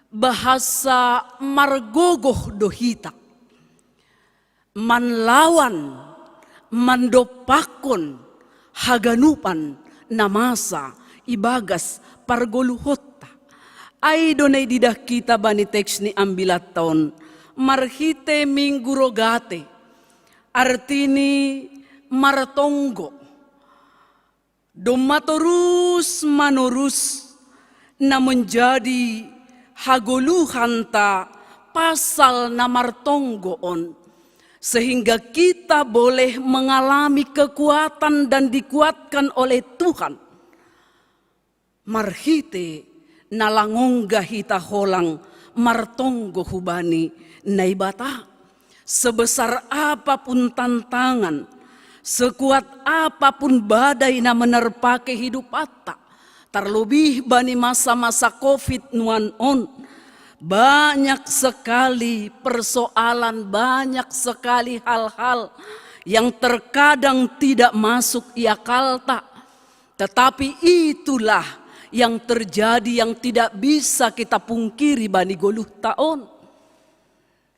bahasa margogoh dohita. Manlawan, mandopakon, haganupan na masa ibagas pargoluhota. Ay donay didah kita bani teks ni ambilat taon. Marhite minggu rogate. Artini martonggo. Domatorus manurus na menjadi hagoluhan ta pasal na martonggoon. Sehingga kita boleh mengalami kekuatan dan dikuatkan oleh Tuhan. Marhite nalangongga hita holang martonggo hubani naibata. Sebesar apapun tantangan, sekuat apapun badai na menerpa kehidupan ta. Terlebih bani masa-masa COVID nuan on. Banyak sekali persoalan, banyak sekali hal-hal yang terkadang tidak masuk di akal tak. Tetapi itulah yang terjadi yang tidak bisa kita pungkiri bani goluh taon.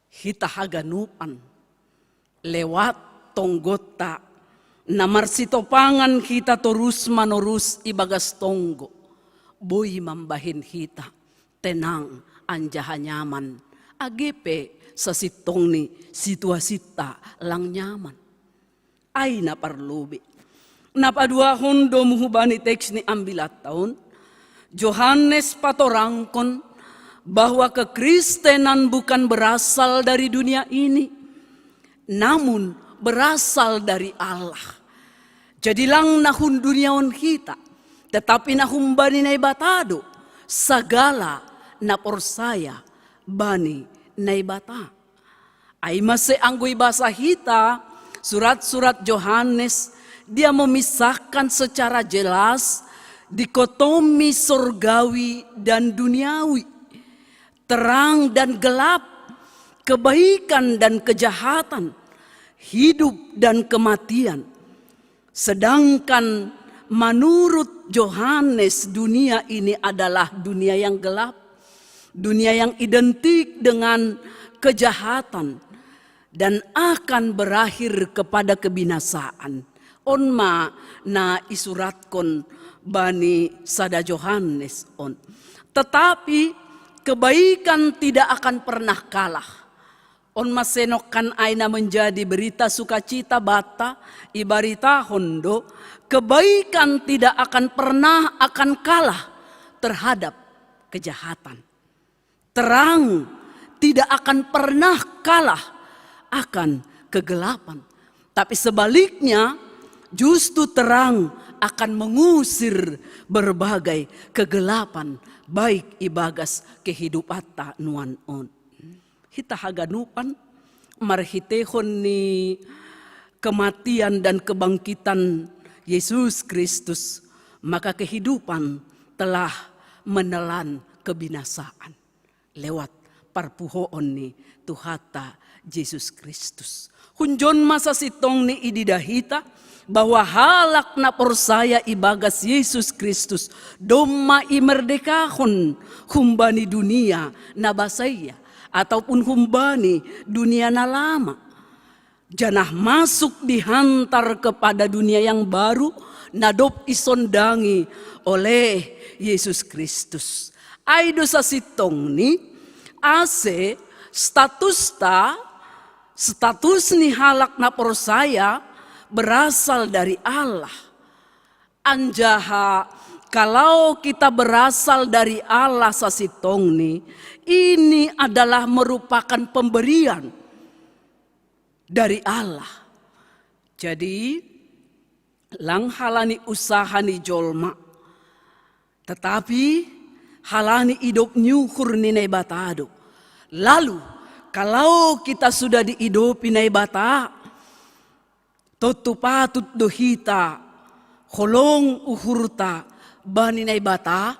Hita haganupan lewat tonggota namar sitopangan kita terus menerus ibagas tonggo. Boy mambahin hita tenang anjaha nyaman. Agepe sa sitong ni situasi ta lang nyaman. Ay naparlubi. Napadua hondo muhubani teks ni ambilat taon. Yohanes patorangkon bahwa kekristenan bukan berasal dari dunia ini. Namun berasal dari Allah. Jadilang nahun duniaon kita. Tetapi nahum bani naibatado. Sagala na porsaya bani naibata. Ay mase anggoy basa hita. Surat-surat Yohanes. Dia memisahkan secara jelas. Dikotomi surgawi dan duniawi. Terang dan gelap, kebaikan dan kejahatan, hidup dan kematian. Sedangkan menurut Yohanes dunia ini adalah dunia yang gelap, dunia yang identik dengan kejahatan dan akan berakhir kepada kebinasaan. Onma na isuratkan bani sada Yohanes on. Tetapi kebaikan tidak akan pernah kalah. On masenokkan aina menjadi berita sukacita bata ibarita hondo, kebaikan tidak akan pernah akan kalah terhadap kejahatan. Terang tidak akan pernah kalah akan kegelapan. Tapi sebaliknya justru terang akan mengusir berbagai kegelapan baik ibagas kehidupan ta nuan on. Hita haganupan marhitehon ni kematian dan kebangkitan Yesus Kristus, maka kehidupan telah menelan kebinasaan lewat parpuhoon ni Tuhata Yesus Kristus. Hunjon masa sitong ni ididahita bahwa halak na persaya ibagas Yesus Kristus doma imerdekahon humbani dunia na basaya ataupun humbani dunia na lama. Janah masuk dihantar kepada dunia yang baru nadop isondangi oleh Yesus Kristus. Aido sa sitong ni ase status ni halak na persaya berasal dari Allah. Anjaha kalau kita berasal dari Allah sa sitong ni, ini adalah merupakan pemberian dari Allah. Jadi lang halani usaha ni jolma, tetapi halani hidup nyukur ni batado. Lalu kalau kita sudah dihidupi nai bata, totu patut dohita holong uhurta bani nai bata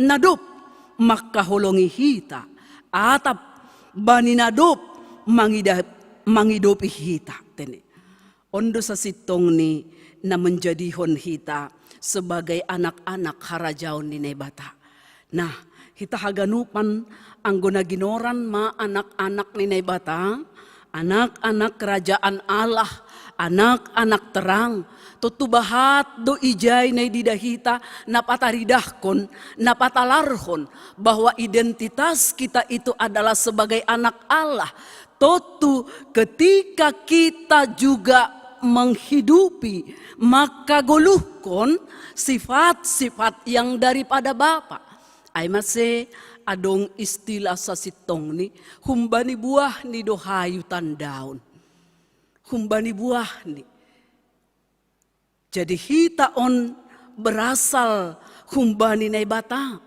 nadop maka holongi hita atap bani nadop mangidopi hita tene. Ondo sa sitong ni na menjadihon hita sebagai anak-anak harajaon ni nai bata. Nah, hita haganupan anggona ginoran ma anak-anak ni nai bata, anak-anak kerajaan Allah, anak-anak terang, tutubahat do ijay na didahita napataridahkon, napatalarhon bahwa identitas kita itu adalah sebagai anak Allah. Totu ketika kita juga menghidupi maka goluhkon sifat-sifat yang daripada Bapa. Ay mase adong istilah sa sitong ni humbani buah ni dohayu tandaon. Humbani buah ni. Jadi hita on berasal humbani nai bata.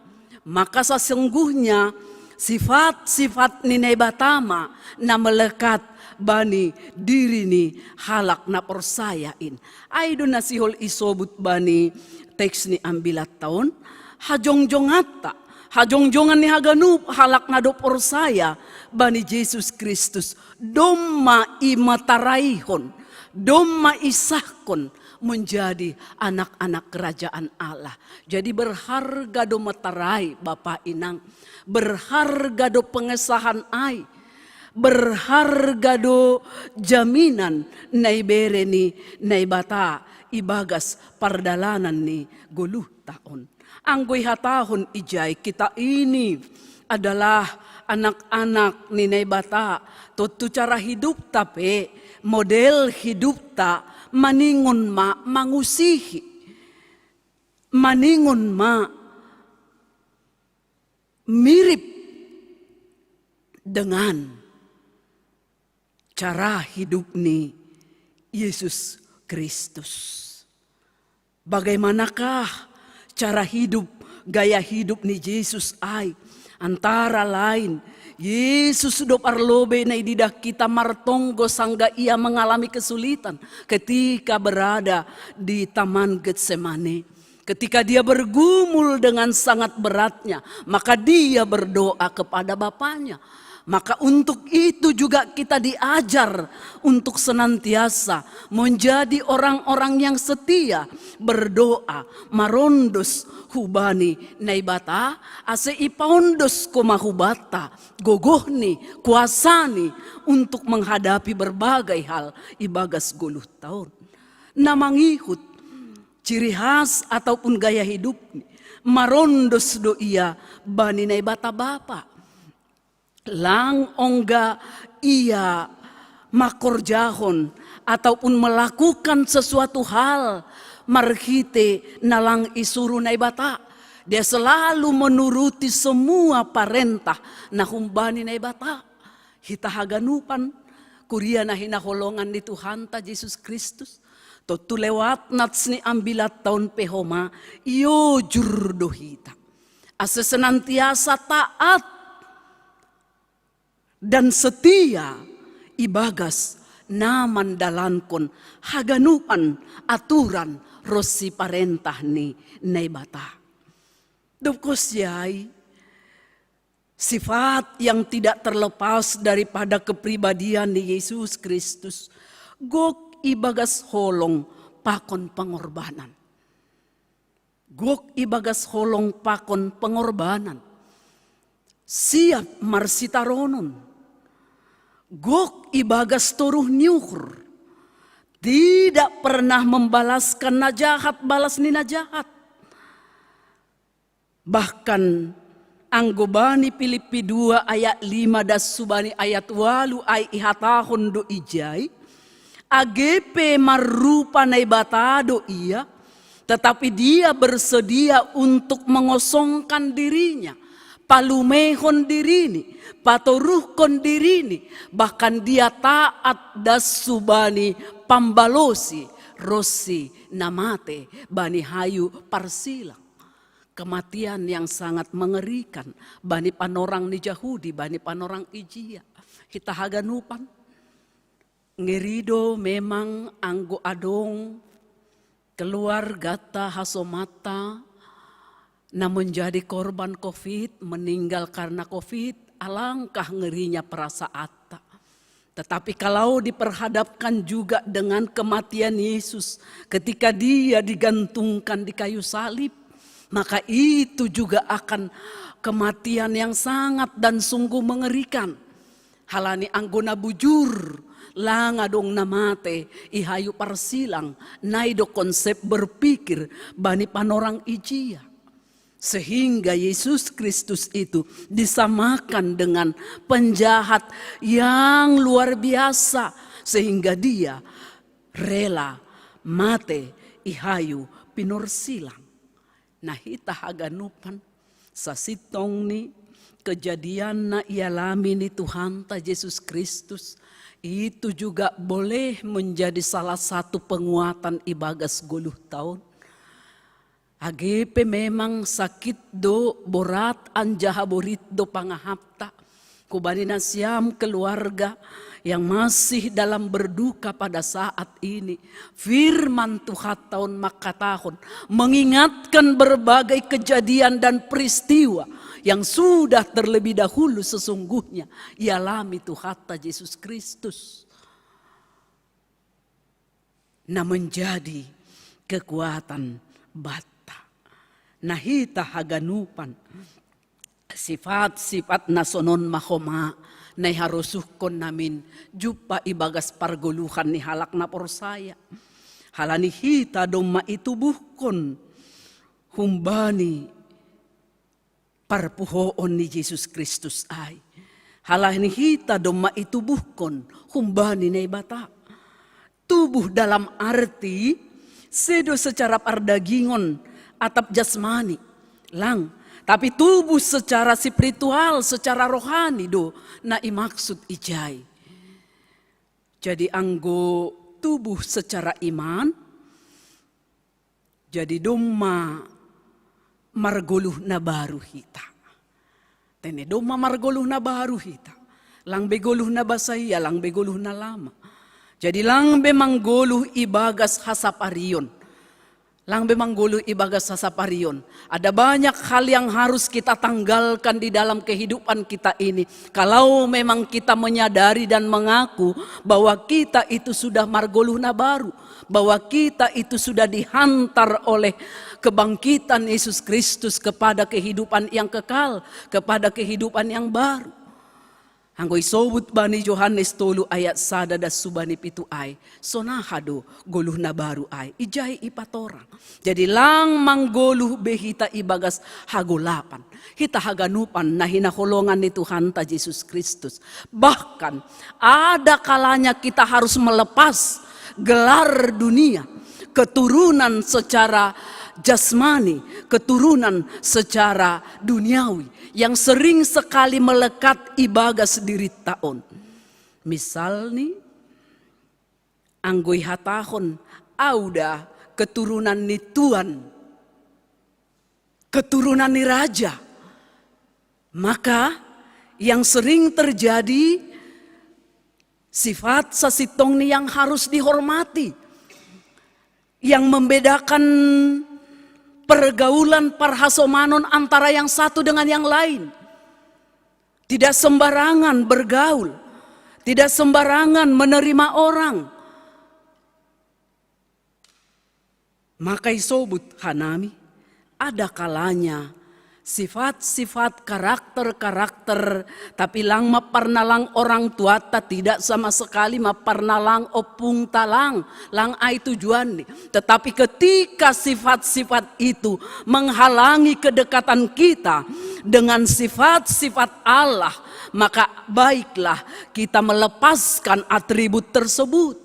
Maka sesungguhnya sifat-sifat ni nai batama na melekat bani diri ni halak na persayain. Aido nasihol isobut bani teks ni ambilat taon. Hajong-jongata. Hajong-jongan ni haganup halak na do persaya bani Yesus Kristus. Doma imataraihon. Doma isahkon menjadi anak-anak kerajaan Allah. Jadi berharga do matarai Bapak Inang. Berharga do pengesahan ai. Berharga do jaminan naibere ni naibata ibagas pardalanan ni guluh taon. Anggoy hatahon ijay kita ini adalah anak-anak ni naibata. Tutu cara hidup tapi model hidup ta maningon ma mangusihi. Maningon ma mirip dengan cara hidup ni Yesus Kristus. Bagaimanakah cara hidup, gaya hidup ni Yesus ay? Antara lain, Yesus do parlobe na ididah kita martonggo sangga ia mengalami kesulitan ketika berada di Taman Getsemane. Ketika dia bergumul dengan sangat beratnya, maka dia berdoa kepada Bapanya. Maka untuk itu juga kita diajar untuk senantiasa menjadi orang-orang yang setia, berdoa, marondos hubani naibata, ase ipaondos komahubata, gogohni, kuasani untuk menghadapi berbagai hal ibagas 10 tahun. Namangihut ciri khas ataupun gaya hidup marondos do ia bani naibata bapa. Lang ongga ia makorjahon ataupun melakukan sesuatu hal marhite nalang isuru naibata. Dia selalu menuruti semua perintah nahumbani naibata. Hita haganupan kuria na hinaholongan ni Tuhan ta Yesus Kristus. Totu lewat nats ni ambilat tahun pehoma iyo jurdo hita. Ase senantiasa taat dan setia ibagas naman dalankon haganupan aturan rosi parentah ni naibata. Dukos sifat yang tidak terlepas daripada kepribadian ni Yesus Kristus. Gok ibagas holong pakon pengorbanan. Gok ibagas holong pakon pengorbanan. Siap marsitaronon. Gok ibagas toruh nyukur. Tidak pernah membalaskan najahat balas ni najahat. Bahkan anggobani Filipi 2 ayat 5 das subani ayat 8 ay ihatahon do ijay. AGP marupa naibatado ia. Tetapi dia bersedia untuk mengosongkan dirinya. Palumehon dirini, patoruhkon dirini, bahkan dia taat das subani pambalosi, rosi namate, bani hayu parsilang. Kematian yang sangat mengerikan, bani panorang ni Yahudi, bani panorang Ijia. Kita haganupan, ngerido memang anggo adong, keluarga ta hasomata, na menjadi korban COVID, meninggal karena COVID, alangkah ngerinya perasaan. Tetapi kalau diperhadapkan juga dengan kematian Yesus ketika dia digantungkan di kayu salib, maka itu juga akan kematian yang sangat dan sungguh mengerikan. Halani anggona bujur, langadong namate, ihayu parsilang, naido konsep berpikir, bani panorang ijia. Sehingga Yesus Kristus itu disamakan dengan penjahat yang luar biasa. Sehingga dia rela mate ihayu pinursilang. Nah hita haganupan sa sitong ni kejadian na ialami ni Tuhan ta Yesus Kristus. Itu juga boleh menjadi salah satu penguatan ibagas 10 tahun. AGP memang sakit do borat anjahaborit do pangahapta. Kubani nasiam keluarga yang masih dalam berduka pada saat ini. Firman Tuhan tahun makatahon mengingatkan berbagai kejadian dan peristiwa yang sudah terlebih dahulu sesungguhnya ialami Tuhan Yesus Kristus. Nah menjadi kekuatan bata. Nahita haganupan sifat-sifat nasonon mahoma na harusuhkon namin jupa ibagas parguluhan ni halak na porsaya. Halani hita dong maitubuhkon humbani parpuhoon ni Jesus Kristus ay. Halani hita dong maitubuhkon humbani na ibata. Tubuh dalam arti sedo secara pardagingon atap jasmani lang, tapi tubuh secara spiritual, secara rohani do na imaksud ijay. Jadi anggo tubuh secara iman, jadi doma marguluh na baru hita. Tene doma marguluh na baru hita. Lang beguluh na basaya, lang beguluh na lama. Jadi lang be mangguluh ibagas hasaparion. Lang memang gulu ibagas sasaparion. Ada banyak hal yang harus kita tanggalkan di dalam kehidupan kita ini. Kalau memang kita menyadari dan mengaku bahwa kita itu sudah margoluhna baru. Bahwa kita itu sudah dihantar oleh kebangkitan Yesus Kristus kepada kehidupan yang kekal. Kepada kehidupan yang baru. Anggoy sobut bani Yohanes 3 ayat 1 das subani 7 ay. Sonahado goluh na baru ay. Ijay ipatorang. Jadi lang manggoluh behita ibagas hagolapan. Hita haganupan na hinakulongan ni Tuhan ta Yesus Kristus. Bahkan ada kalanya kita harus melepas gelar dunia. Keturunan secara jasmani, keturunan secara duniawi yang sering sekali melekat ibagas diri taon. Misal nih, anggoy hatahon, auda keturunan ni Tuan, keturunan ni Raja. Maka yang sering terjadi sifat sasitong ni yang harus dihormati. Yang membedakan pergaulan parhasomanon antara yang satu dengan yang lain. Tidak sembarangan bergaul. Tidak sembarangan menerima orang. Maka isobut hanami, ada kalanya sifat-sifat karakter-karakter tapi lang maparnalang orang tua ta tidak sama sekali maparnalang opung talang lang ay tujuan ni. Tetapi ketika sifat-sifat itu menghalangi kedekatan kita dengan sifat-sifat Allah, maka baiklah kita melepaskan atribut tersebut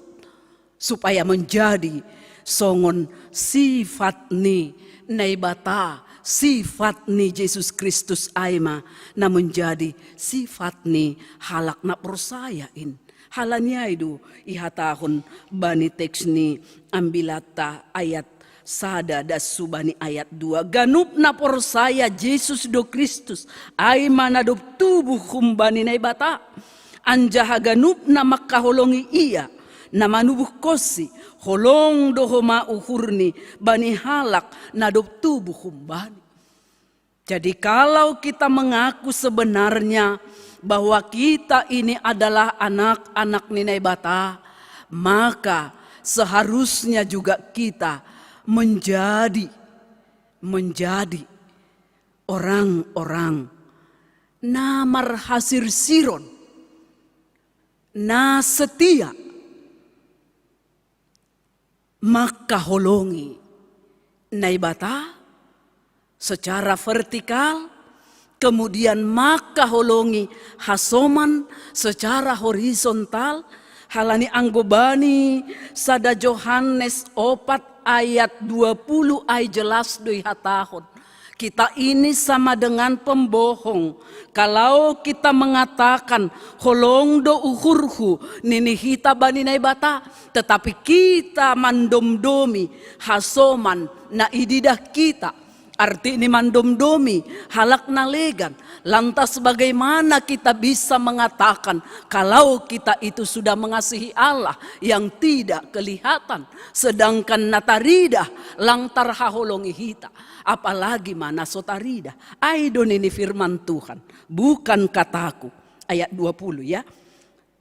supaya menjadi songon sifat ni naibata, sifat ni Yesus Kristus aima na menjadi sifat ni halak na persayain. Halanya itu ihatahon bani teks ni ambilata ayat sada das subani ayat 2. Ganup na persaya Yesus do Kristus aima na dop tubuh kumbani na ibata. Anjaha ganup na makaholongi iya na manubuh kosi holong dohoma uhurni bani halak nadop tubuh kumbani. Jadi kalau kita mengaku sebenarnya bahwa kita ini adalah anak-anak Ninai Bata, maka seharusnya juga kita menjadi orang-orang namar hasir siron, na setia, maka holongi naibata secara vertikal, kemudian maka holongi hasoman secara horizontal. Halani anggobani sada Yohanes 4 ayat 20 ay jelas doi hatahon. Kita ini sama dengan pembohong. Kalau kita mengatakan holong do uhurhu nini hita bani naibata, tetapi kita mandomdomi hasoman na ididah kita. Arti ini mandomdomi halak nalegan. Lantas bagaimana kita bisa mengatakan kalau kita itu sudah mengasihi Allah yang tidak kelihatan, sedangkan nataridah lantar haholongi hita. Apalagi mana sotarida. Aidon ini firman Tuhan, bukan kataku. Ayat 20 ya.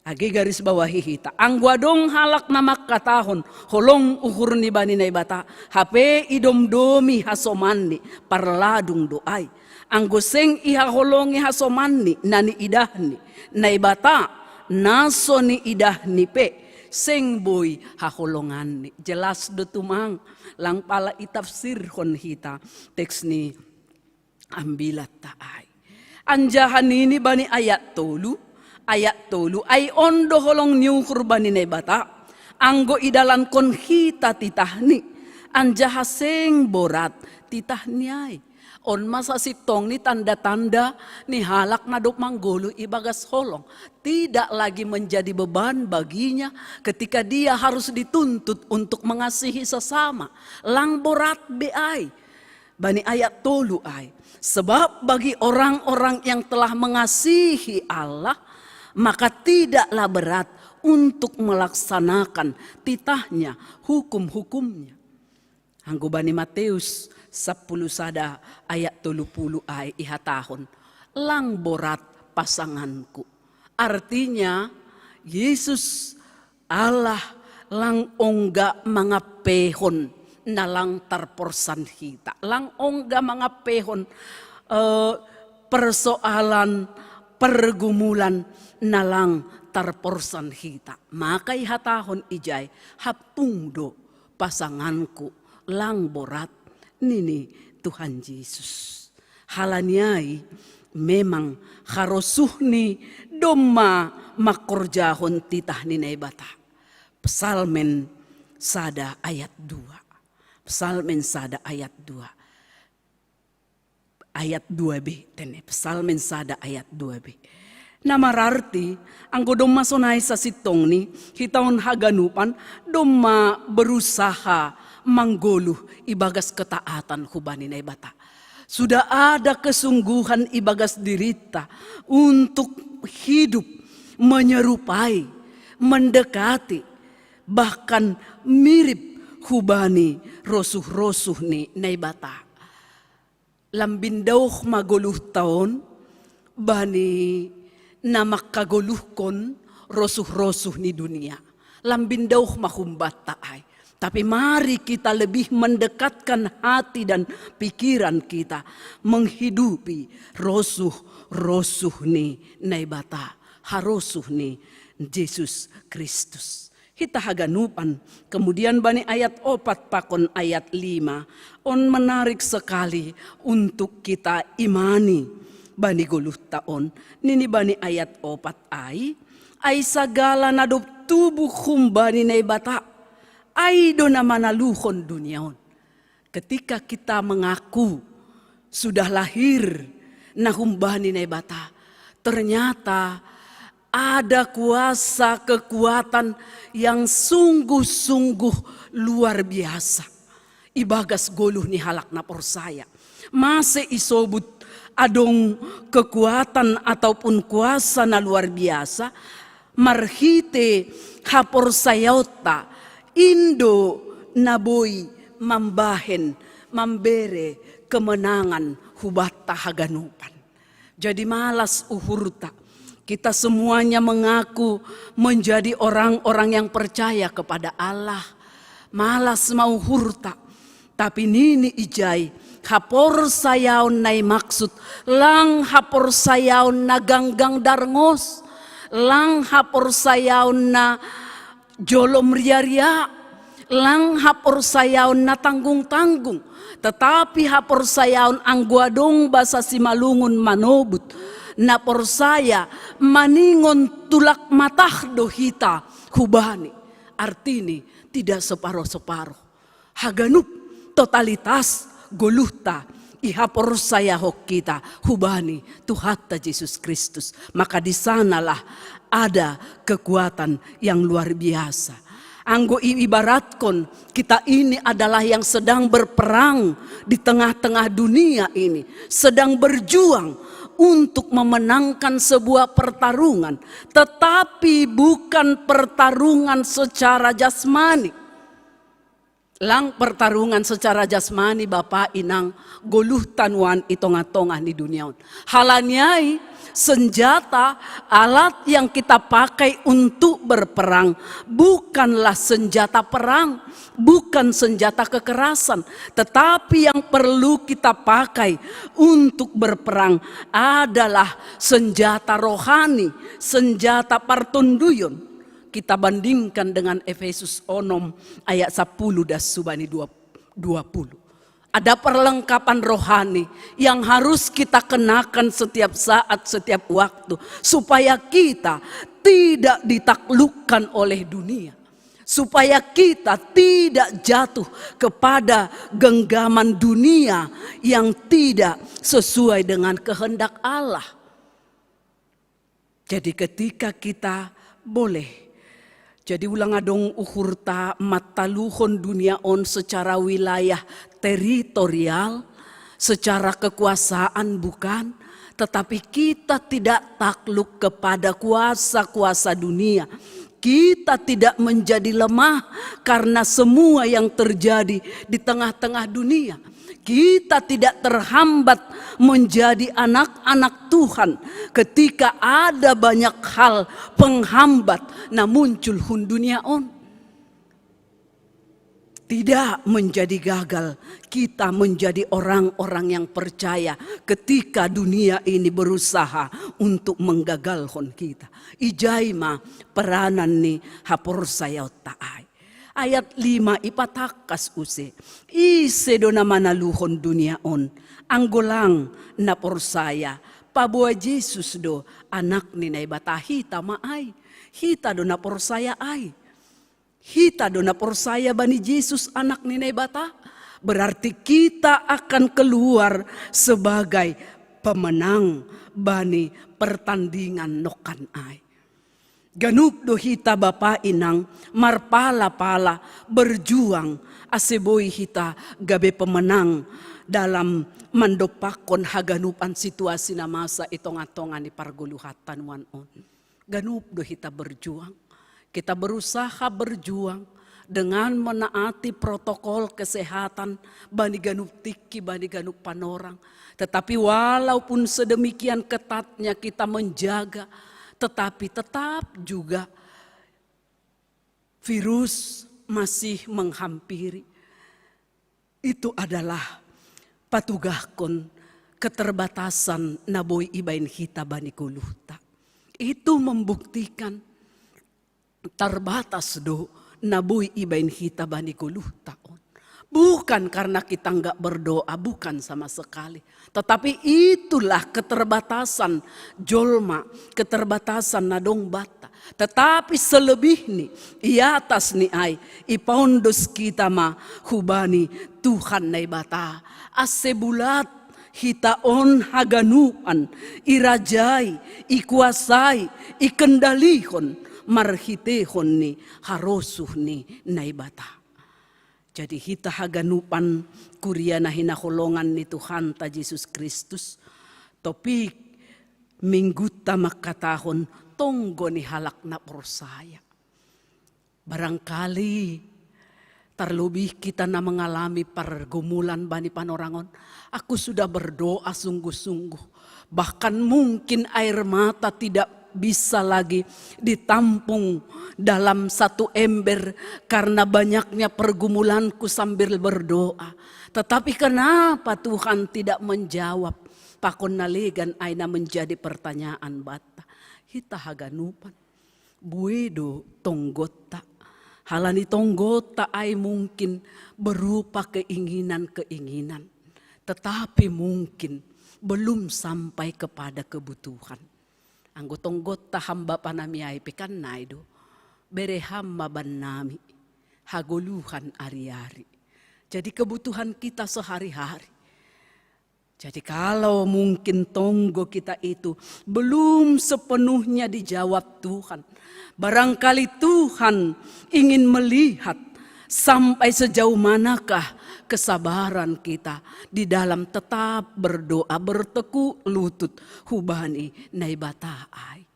Agi garis bawahi hita. Angguadong halak namak katahon. Holong uhur ni bani naibata. Hape idomdomi hasomanni. Parladung doay. Anggoseng iha holongi hasomanni. Nani idahni. Naibata. Naso ni idahni pe. Seng boy haholongan ni. Jelas dotumang. Lang pala itafsir hon hita. Teks ni ambilat taay. Anjahan ini bani ayat tolu. Ayat tolu ay ondo holong niu kurbani nebata anggo idalan kon hita titahni anjahaseng borat titahniay on masa sitong ni tanda-tanda ni halak nadok manggolo ibagas holong tidak lagi menjadi beban baginya ketika dia harus dituntut untuk mengasihi sesama lang borat beay bani ayat tolu ay sebab bagi orang-orang yang telah mengasihi Allah maka tidaklah berat untuk melaksanakan titahnya, hukum-hukumnya. Anggo bani Matius 10 sada ayat 30 ay ihatahon. Lang borat pasanganku. Artinya Yesus Allah lang ongga mga pehon na lang tarporsan hita. Lang ongga mga pehon persoalan pergumulan na lang tarporsan hita. Makay hatahon ijay hapungdo pasanganku lang borat nini Tuhan Yesus. Halanyay memang harosuhni doma makorjahon titah ni naibata. Psalmen sada ayat 2. Psalmen sada ayat 2. Ayat 2b. Psalmen sada ayat 2b. Namararti, ang doma sonay sa sitong ni, hitaon haganupan, doma berusaha mangguluh ibagas ketaatan hubani na ibata. Sudah ada kesungguhan ibagas dirita untuk hidup menyerupai, mendekati, bahkan mirip hubani rosuh-rosuh ni naibata. Lambindaw maguluh taon, bani na makaguluhkon rosuh-rosuh ni dunia. Lambindaw mahumbat taay. Tapi mari kita lebih mendekatkan hati dan pikiran kita menghidupi rosuh-rosuh ni naibata. Harosuh ni Yesus Kristus. Kita haganupan. Kemudian bani ayat 4 pakon ayat 5. On menarik sekali untuk kita imani. Bani guluh taon. Nini bani ayat 4 ay sagala nadop tubuh humbani naibata. Ay do na manaluhon duniaon. Ketika kita mengaku sudah lahir na humbani naibata. Ternyata ada kuasa kekuatan yang sungguh-sungguh luar biasa. Ibagas goluh ni halak na porsaya. Masih isobut adong kekuatan ataupun kuasa na luar biasa. Marhite haporsayota indo naboy mambahen mambere kemenangan hubata haganupan. Jadi malas uhurta. Kita semuanya mengaku menjadi orang-orang yang percaya kepada Allah. Malas mau hurta. Tapi nini ijay, hapor sayaon nai maksud. Lang hapor sayaon na ganggang darngos. Lang hapor sayaon na jolom ria-ria. Lang hapor sayaon na tanggung-tanggung. Tetapi hapor sayaon ang guadong basa simalungun manobut. Na porsaya maningon tulak matah dohita hubani. Artini tidak separuh-separuh. Haganup totalitas goluhta iha porsaya hok kita hubani Tuhatta Yesus Kristus. Maka di sanalah ada kekuatan yang luar biasa. Anggo ibaratkan kita ini adalah yang sedang berperang di tengah-tengah dunia ini. Sedang berjuang untuk memenangkan sebuah pertarungan. Tetapi bukan pertarungan secara jasmani. Lang pertarungan secara jasmani Bapak Inang goluh tanuan itong-atongah di dunia. Halanyai senjata alat yang kita pakai untuk berperang bukanlah senjata perang, bukan senjata kekerasan, tetapi yang perlu kita pakai untuk berperang adalah senjata rohani, senjata partunduyun. Kita bandingkan dengan Efesus 6 ayat 10 dan subani 20. Ada perlengkapan rohani yang harus kita kenakan setiap saat, setiap waktu. Supaya kita tidak ditaklukkan oleh dunia. Supaya kita tidak jatuh kepada genggaman dunia yang tidak sesuai dengan kehendak Allah. Jadi ketika kita boleh. Jadi ulang adong uhurta mataluhon dunia on secara wilayah teritorial, secara kekuasaan bukan, tetapi kita tidak takluk kepada kuasa-kuasa dunia. Kita tidak menjadi lemah karena semua yang terjadi di tengah-tengah dunia. Kita tidak terhambat menjadi anak-anak Tuhan ketika ada banyak hal penghambat na muncul hun dunia on. Tidak menjadi gagal, kita menjadi orang-orang yang percaya ketika dunia ini berusaha untuk menggagalkan kita. Ijai ma peranan ni hapor sayaw taay. Ayat 5 ipatakas use. Ise do na manaluhon dunia on. Anggolang na porsaya. Pabuwa Jesus do anak ni naibata hita maay. Hita do na porsaya ay. Hita do na porsaya bani Jesus anak ni naibata. Berarti kita akan keluar sebagai pemenang bani pertandingan nokan ay. Ganup do hita bapa inang marpala-pala berjuang aseboy hita gabe pemenang dalam mandopakon haganupan situasi na masa itong-atongan ni parguluhatan wan on. Ganup do hita berjuang. Kita berusaha berjuang dengan menaati protokol kesehatan bani ganup tiki bani ganup panorang. Tetapi walaupun sedemikian ketatnya kita menjaga, tetapi tetap juga virus masih menghampiri. Itu adalah patugahkon keterbatasan naboy ibain hita bani kuluhta. Itu membuktikan terbatas do naboy ibain hita bani kuluhta. Bukan karena kita enggak berdoa, bukan sama sekali. Tetapi itulah keterbatasan jolma, keterbatasan nadong bata. Tetapi selebih ni, i atas ni ay, ipaundos kita ma hubani Tuhan na bata. Asebulat hitaon haganuan, irajay, ikuasay, ikendalihon, marhitehon ni harosuh ni naibata. Jadi hita haganupan kuria na hinakulongan ni Tuhan ta Jesus Kristus. Topik minggu ta makatahon tonggo ni halak na porsaya. Barangkali terlebih kita na mengalami pergumulan bani panorangon. Aku sudah berdoa sungguh-sungguh. Bahkan mungkin air mata tidak bisa lagi ditampung dalam satu ember karena banyaknya pergumulanku sambil berdoa. Tetapi kenapa Tuhan tidak menjawab? Pakon naligan aina menjadi pertanyaan bata. Hita haganupan. Buedo tonggota. Halani tonggota ay mungkin berupa keinginan-keinginan. Tetapi mungkin belum sampai kepada kebutuhan. Anggotong gota hamba panami ay pikan naido. Bere hamba ban nami. Haguluhan ari-ari. Jadi kebutuhan kita sehari-hari. Jadi kalau mungkin tonggo kita itu belum sepenuhnya dijawab Tuhan. Barangkali Tuhan ingin melihat sampai sejauh manakah kesabaran kita di dalam tetap berdoa berteku lutut hubani naibata ay.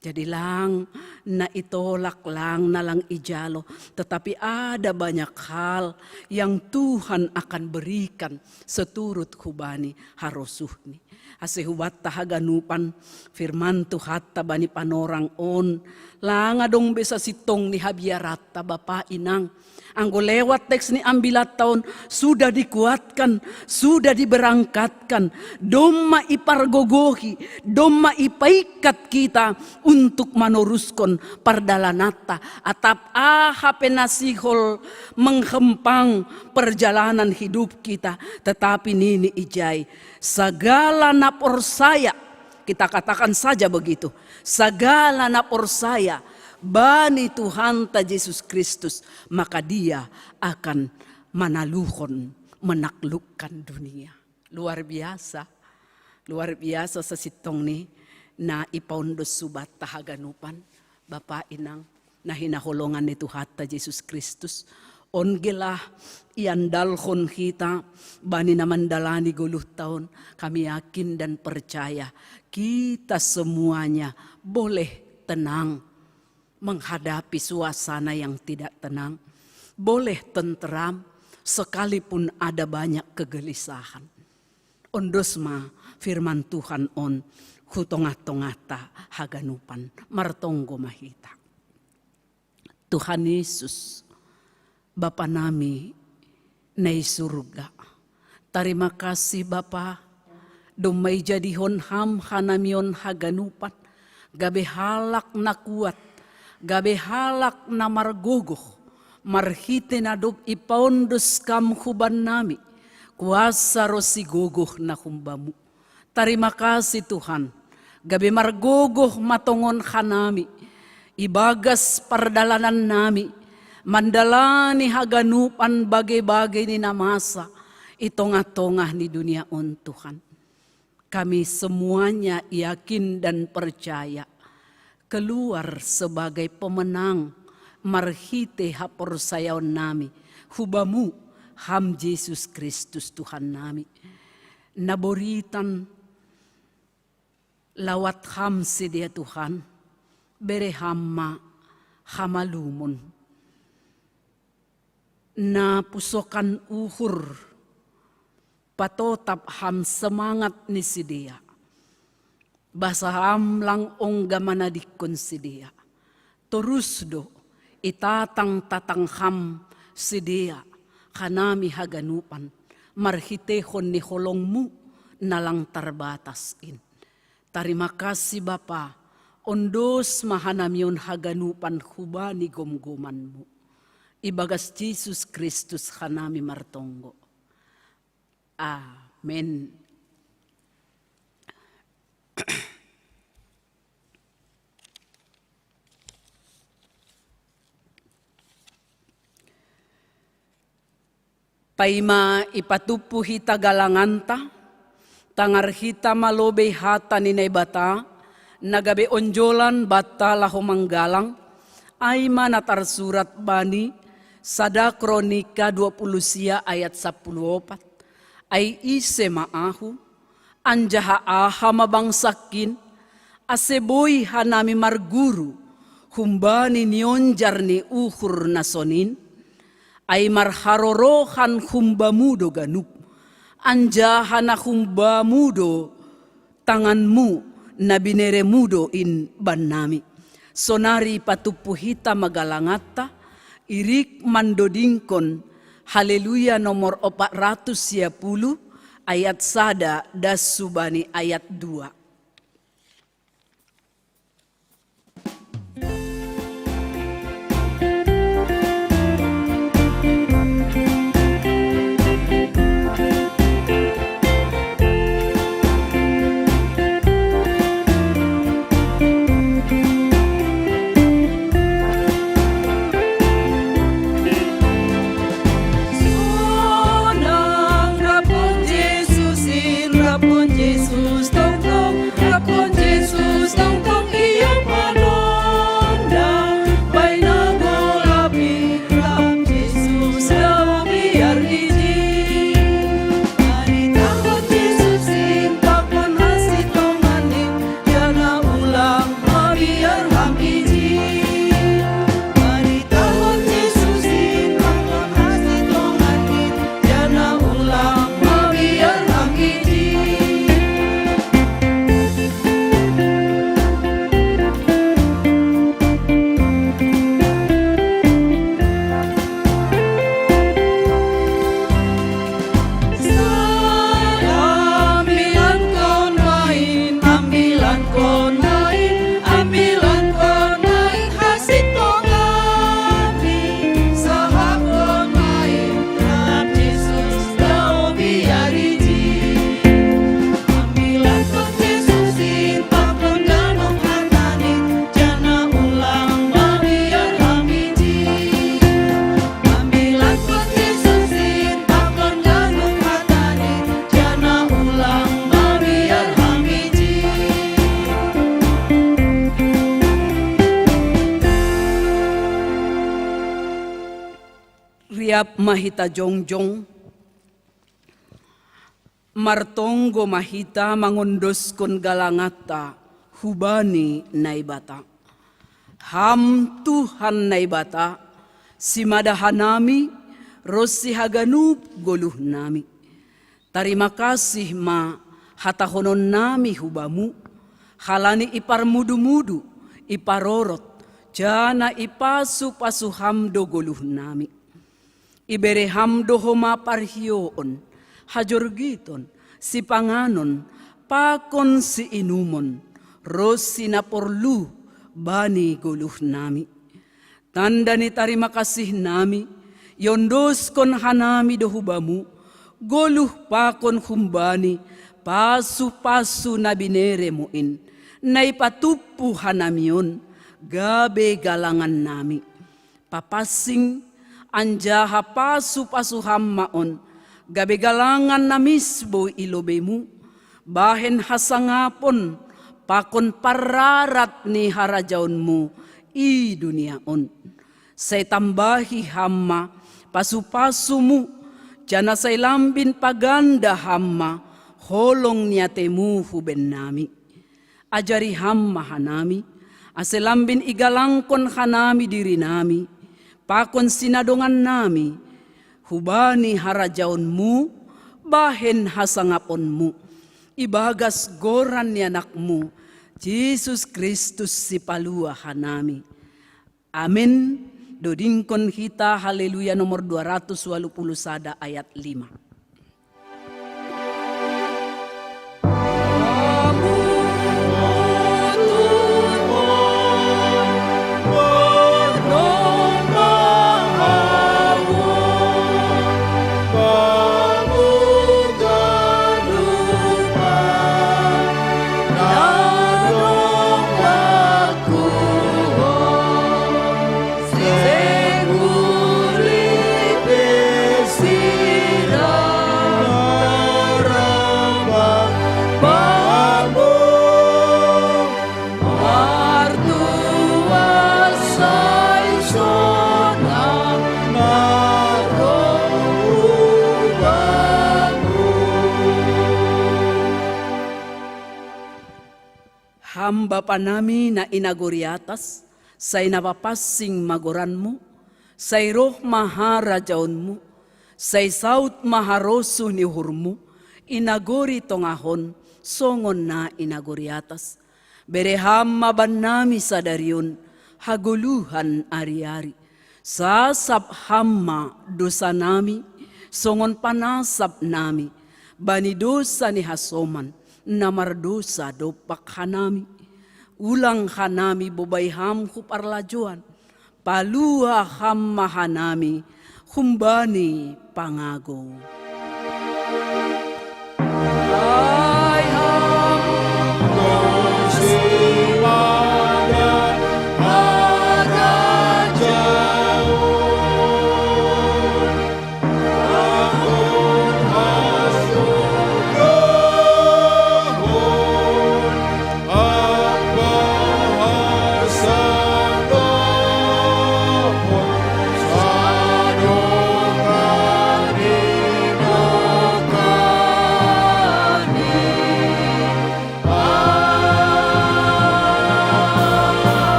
Jadi lang na itolak lang na lang ijalo. Tetapi ada banyak hal yang Tuhan akan berikan seturut hubani harosuhni. Asehubat tahaganupan firman Tuhatta bani panorang on. Langa dong besa sitong ni habiarata bapa inang. Anggo lewat teks ni ambilat tahun sudah dikuatkan, sudah diberangkatkan. Doma ipargogohi, doma ipaikat kita untuk meneruskan perdalanata. Atap penasihol menghempang perjalanan hidup kita. Tetapi nini ijai, segala napor saya, kita katakan saja begitu. Segala napor saya, bani Tuhan ta Yesus Kristus, maka dia akan menaklukkan dunia. Luar biasa sesitong ni na ipaundos subat tahaganupan Bapa Inang na hinaholongan ni Tuhan ta Yesus Kristus. Ongelah iandalhon kita bani naman dalani 10 tahun, kami yakin dan percaya kita semuanya boleh tenang. menghadapi suasana yang tidak tenang, boleh tenteram sekalipun ada banyak kegelisahan. Ondosma firman Tuhan on hutonga-tongata haganupan martonggo mahita. Tuhan Yesus, Bapa nami nei surga. Terima kasih Bapa, domai jadihon ham hanamion haganupan, gabe halak na kuat, gabe halak na margogoh, marhite na dob ipaondos kam huban nami, kuasa rosi gogoh na humbamu. Terima kasih Tuhan, gabe margogoh matongon hanami, ibagas pardalanan nami, mandalani haganupan bagai-bagai ni namasa, itongah-tongah di dunia on Tuhan. Kami semuanya yakin dan percaya keluar sebagai pemenang marhite hapor sayaon nami, hubamu ham Yesus Kristus Tuhan nami. Naboritan lawat ham sedia Tuhan, bere hamma hamalumun. Na pusokan uhur, patotap ham semangat ni sedia. Basa ham lang ongga manadikon sedia. Terus do itatang-tatang ham sedia kanami haganupan. Marhitehon ni holongmu nalang terbatas in. Terima kasih Bapa, ondos mahanamion haganupan hubani gom-gomanmu. Ibagas Yesus Kristus hanami martonggo. Amen. Paima ipatupu hita galanganta, tangar hita malobe hata ninay bata, nagabe onjolan bata laho manggalang, ay manatar surat bani, sada kronika 20 ayat 14, ay ise maahu, anjaha aha mabangsakin, aseboy hanami marguru, humbani nionjar ni uhur nasonin, ay marharorohan humbamudo ganup, anjahana humbamudo tanganmu na bineremudo in banami. Sonari patupuhita magalangata, irik mandodingkon, haleluya nomor 410, ayat sada das subani ayat 2. Riap mahita jongjong, martonggo mahita mangundos kon galangata, hubani naibata. Ham Tuhan na ibata, si madahanami, rosi haganup goluh nami. Terima kasih ma hatahonon nami hubamu, halani ipar mudu-mudu, iparorot, jana ipasu-pasu hamdo goluh nami. Ibere hamdo homa parhioon, hajorgiton, si panganon, pakon si inumon, rosi na porlu, bani goluh nami. Tanda ni terima kasih nami, yondos kon hanami dohubamu, goluh pakon humbani, pasu-pasu na bineremuin, na ipatupu hanamion, gabe galangan nami. Papasing, anjaha pasu-pasu hammaon, gabe galangan na misbo ilobemu, bahen hasangapon, pakon pararat ni harajaonmu, i duniaon. Say tambahi hamma, pasu-pasumu, jana say lambin paganda hamma, holong niatemu huben nami. Ajari hamma hanami, ase lambin igalangkon hanami diri nami, pakon sinadongan nami, hubani harajaonmu, bahen hasangaponmu, ibagas goran ni anakmu, Yesus Kristus si palua hanami. Amin. Dodingkon kita haleluya nomor 281 ayat 5. Hamba panami na inaguriatas, say napapasing magoranmu, say roh maharajaonmu, say saut maharoso ni hurmu, inagori tongahon, songon na inaguriatas. Bereham mabanami sa darion, haguluhan ari-ari. Sasap hamma dosa nami, songon panasap nami, bani dosa ni hasoman, namardosa dopak hanami. Ulang hanami bobayham huparlajuan, palua hamma hanami, humbani pangago. Ay ham,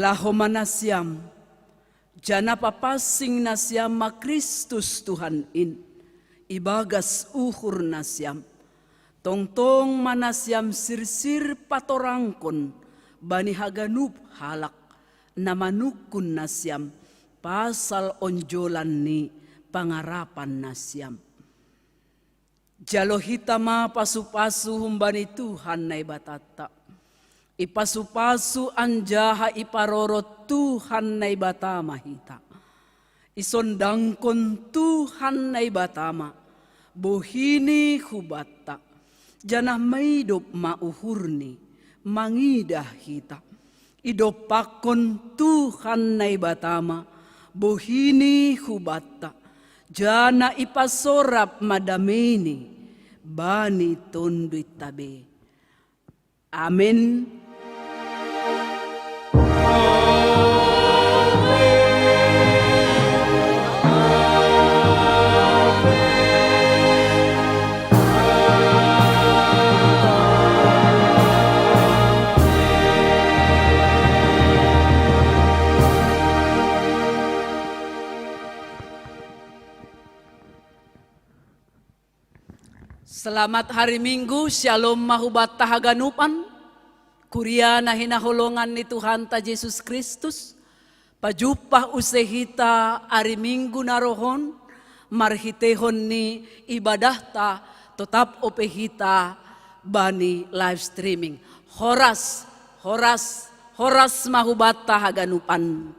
Lahoma nasyam, jana papasing nasyam ma Kristus Tuhan in, ibagas uhur nasyam, tongtong manasyam sirsir patorangkon, bani haganup halak, namanukun nasyam, pasal onjolan ni pangarapan nasyam. Jalo hitama pasu-pasu humbani Tuhan na ibatata, ipasupasu anjaha iparorot Tuhan na ibatama hita. Isondangkon Tuhan na ibatama, bohini hubata, janah maidop mauhurni, mangidah hita. Idopakon Tuhan na ibatama, bohini hubata, jana ipasorap madameni, bani tonduit tabe. Amin. Selamat hari Minggu, Shalom mahubat tahaganupan. Kuria na hinahulungan ni Tuhan ta Yesus Kristus. Pajupah usehita hari Minggu narohon. Marhitehon ni ibadah ta tetap opehita bani live streaming. Horas mahubat tahaganupan.